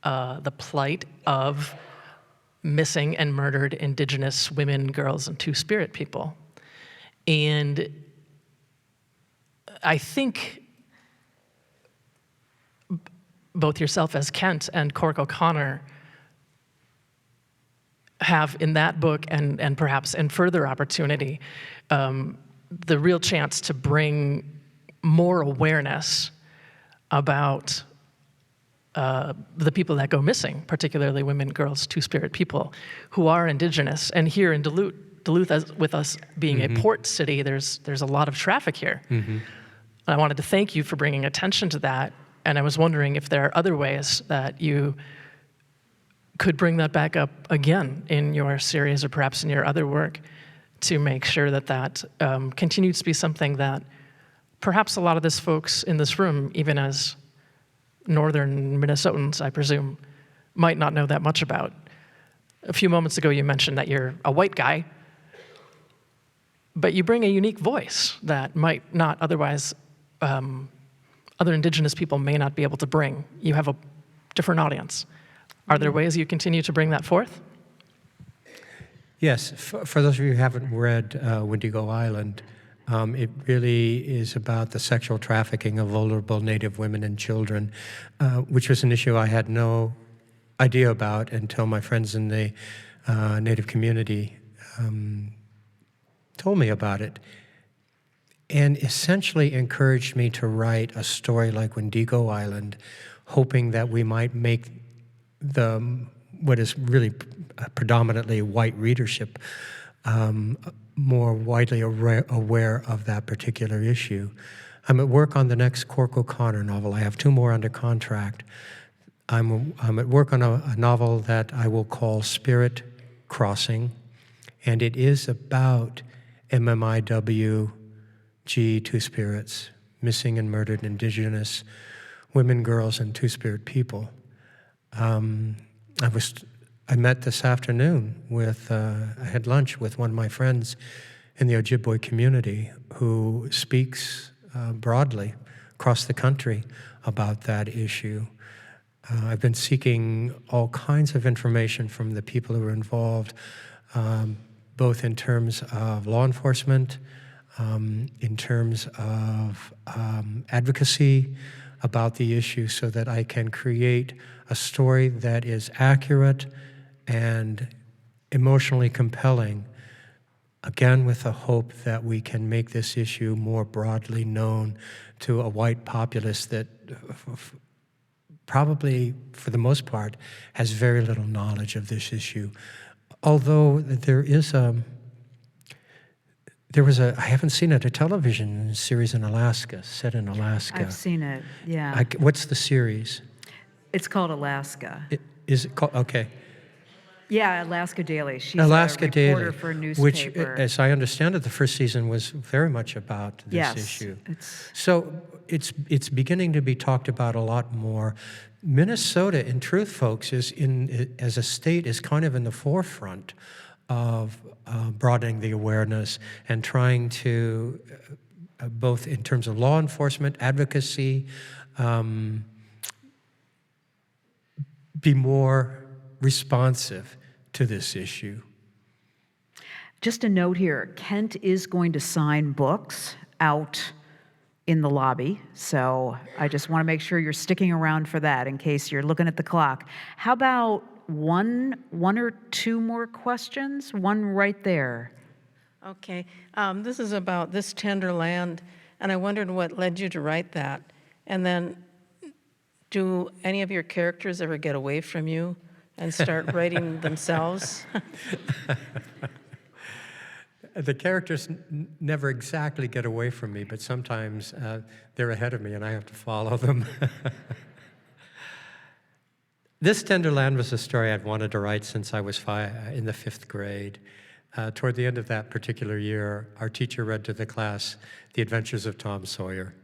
the plight of missing and murdered Indigenous women, girls, and Two-Spirit people. And I think both yourself as Kent and Cork O'Connor have in that book and perhaps in further opportunity the real chance to bring more awareness about the people that go missing, particularly women, girls, Two-Spirit people who are Indigenous. And here in Duluth, as with us being a port city, there's a lot of traffic here. And I wanted to thank you for bringing attention to that. And I was wondering if there are other ways that you could bring that back up again in your series or perhaps in your other work to make sure that continues to be something that perhaps a lot of these folks in this room, even as northern Minnesotans, I presume, might not know that much about. A few moments ago, you mentioned that you're a white guy, but you bring a unique voice that might not otherwise, other Indigenous people may not be able to bring. You have a different audience. Are there ways you continue to bring that forth? Yes, for those of you who haven't read Wendigo Island, it really is about the sexual trafficking of vulnerable Native women and children, which was an issue I had no idea about until my friends in the Native community told me about it, and essentially encouraged me to write a story like Wendigo Island, hoping that we might make what is really predominantly white readership more widely aware of that particular issue. I'm at work on the next Cork O'Connor novel. I have 2 more under contract. I'm at work on a novel that I will call Spirit Crossing, and it is about MMIWG Two-Spirits, missing and murdered Indigenous women, girls, and Two-Spirit people. I met this afternoon I had lunch with one of my friends in the Ojibwe community who speaks broadly across the country about that issue. I've been seeking all kinds of information from the people who are involved, both in terms of law enforcement, in terms of advocacy about the issue, so that I can create a story that is accurate and emotionally compelling, again with the hope that we can make this issue more broadly known to a white populace that probably, for the most part, has very little knowledge of this issue. Although there was a, I haven't seen it, a television series in Alaska, set in Alaska. I've seen it, yeah. What's the series? It's called Alaska. Is it called, okay. Yeah, Alaska Daily. She's Alaska a reporter Daily, for a which, newspaper. as I understand it, the first season was very much about this Yes, issue. it's- So it's beginning to be talked about a lot more. Minnesota, in truth, folks, as a state, is kind of in the forefront of broadening the awareness and trying to, both in terms of law enforcement, advocacy, be more responsive to this issue. Just a note here, Kent is going to sign books out in the lobby, so I just want to make sure you're sticking around for that in case you're looking at the clock. How about one or two more questions? One right there. Okay, this is about This Tender Land, and I wondered what led you to write that. And then, do any of your characters ever get away from you and start writing themselves? The characters never exactly get away from me, but sometimes they're ahead of me and I have to follow them. This Tender Land was a story I'd wanted to write since I was in the 5th grade. Toward the end of that particular year, our teacher read to the class The Adventures of Tom Sawyer.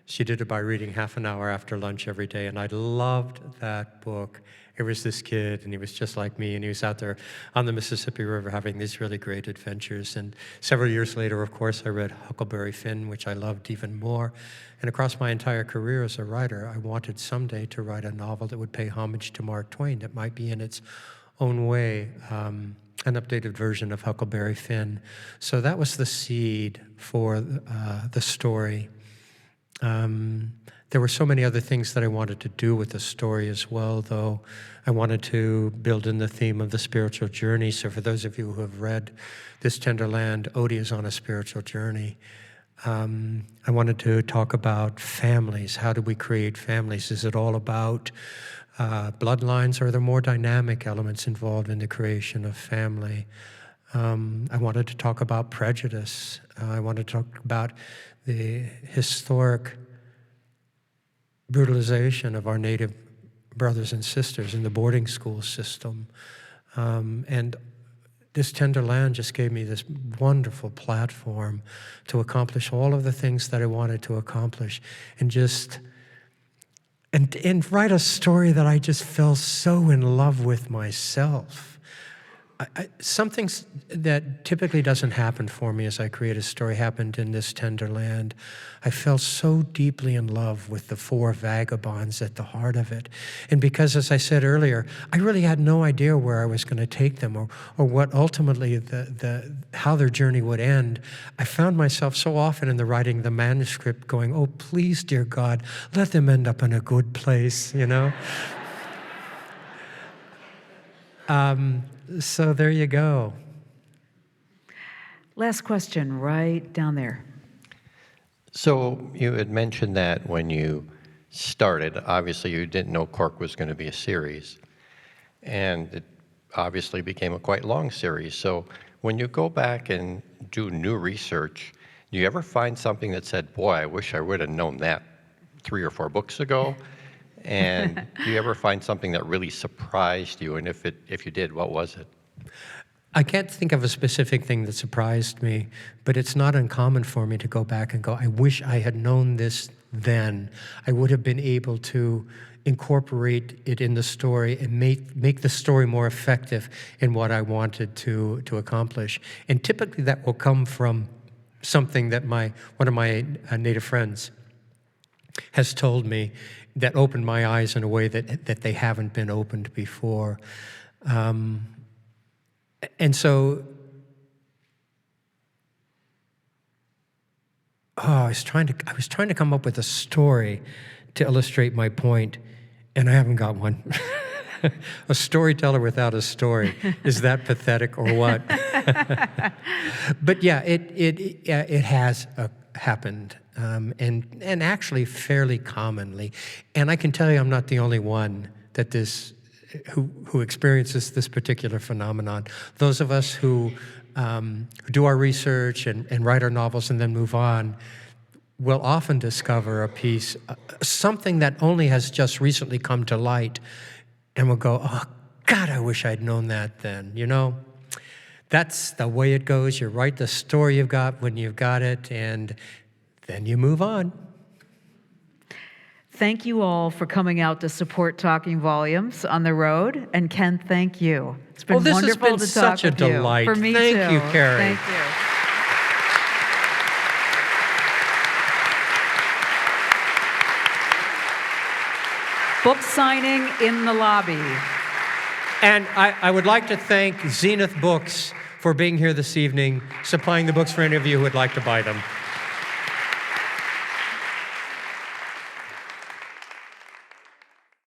She did it by reading half an hour after lunch every day, and I loved that book. It was this kid, and he was just like me, and he was out there on the Mississippi River having these really great adventures. And several years later, of course, I read Huckleberry Finn, which I loved even more. And across my entire career as a writer, I wanted someday to write a novel that would pay homage to Mark Twain, that might be in its own way an updated version of Huckleberry Finn. So that was the seed for the story. There were so many other things that I wanted to do with the story as well, though. I wanted to build in the theme of the spiritual journey. So for those of you who have read This Tender Land, Odie is on a spiritual journey. I wanted to talk about families. How do we create families? Is it all about bloodlines, or are there more dynamic elements involved in the creation of family? I wanted to talk about prejudice. I wanted to talk about the historic brutalization of our Native brothers and sisters in the boarding school system. And This Tender Land just gave me this wonderful platform to accomplish all of the things that I wanted to accomplish, and write a story that I just fell so in love with myself. Something that typically doesn't happen for me as I create a story happened in This Tender Land. I fell so deeply in love with the 4 vagabonds at the heart of it. And because, as I said earlier, I really had no idea where I was going to take them, or what ultimately how their journey would end, I found myself so often in the writing of the manuscript going, oh, please, dear God, let them end up in a good place, you know? So there you go. Last question, right down there. So you had mentioned that when you started, obviously you didn't know Cork was going to be a series, and it obviously became a quite long series. So when you go back and do new research, do you ever find something that said, boy, I wish I would have known that 3 or 4 books ago? And do you ever find something that really surprised you? And if you did, what was it? I can't think of a specific thing that surprised me, but it's not uncommon for me to go back and go, I wish I had known this then. I would have been able to incorporate it in the story and make the story more effective in what I wanted to accomplish. And typically that will come from something that one of my Native friends has told me that opened my eyes in a way that they haven't been opened before. And so I was trying to come up with a story to illustrate my point, and I haven't got one. A storyteller without a story. Is that pathetic or what? But yeah, it has happened, and actually fairly commonly. And I can tell you, I'm not the only one that who experiences this particular phenomenon. Those of us who do our research and write our novels and then move on will often discover a piece, something that only has just recently come to light, and we'll go, oh, God, I wish I'd known that then, you know? That's the way it goes. You write the story you've got when you've got it, and then you move on. Thank you all for coming out to support Talking Volumes on the road. And Ken, thank you. It's been this has wonderful been to such talk a with you. delight. For me Thank too. you, Kerri. Thank you. Book signing in the lobby. And I would like to thank Zenith Books for being here this evening, supplying the books for any of you who would like to buy them.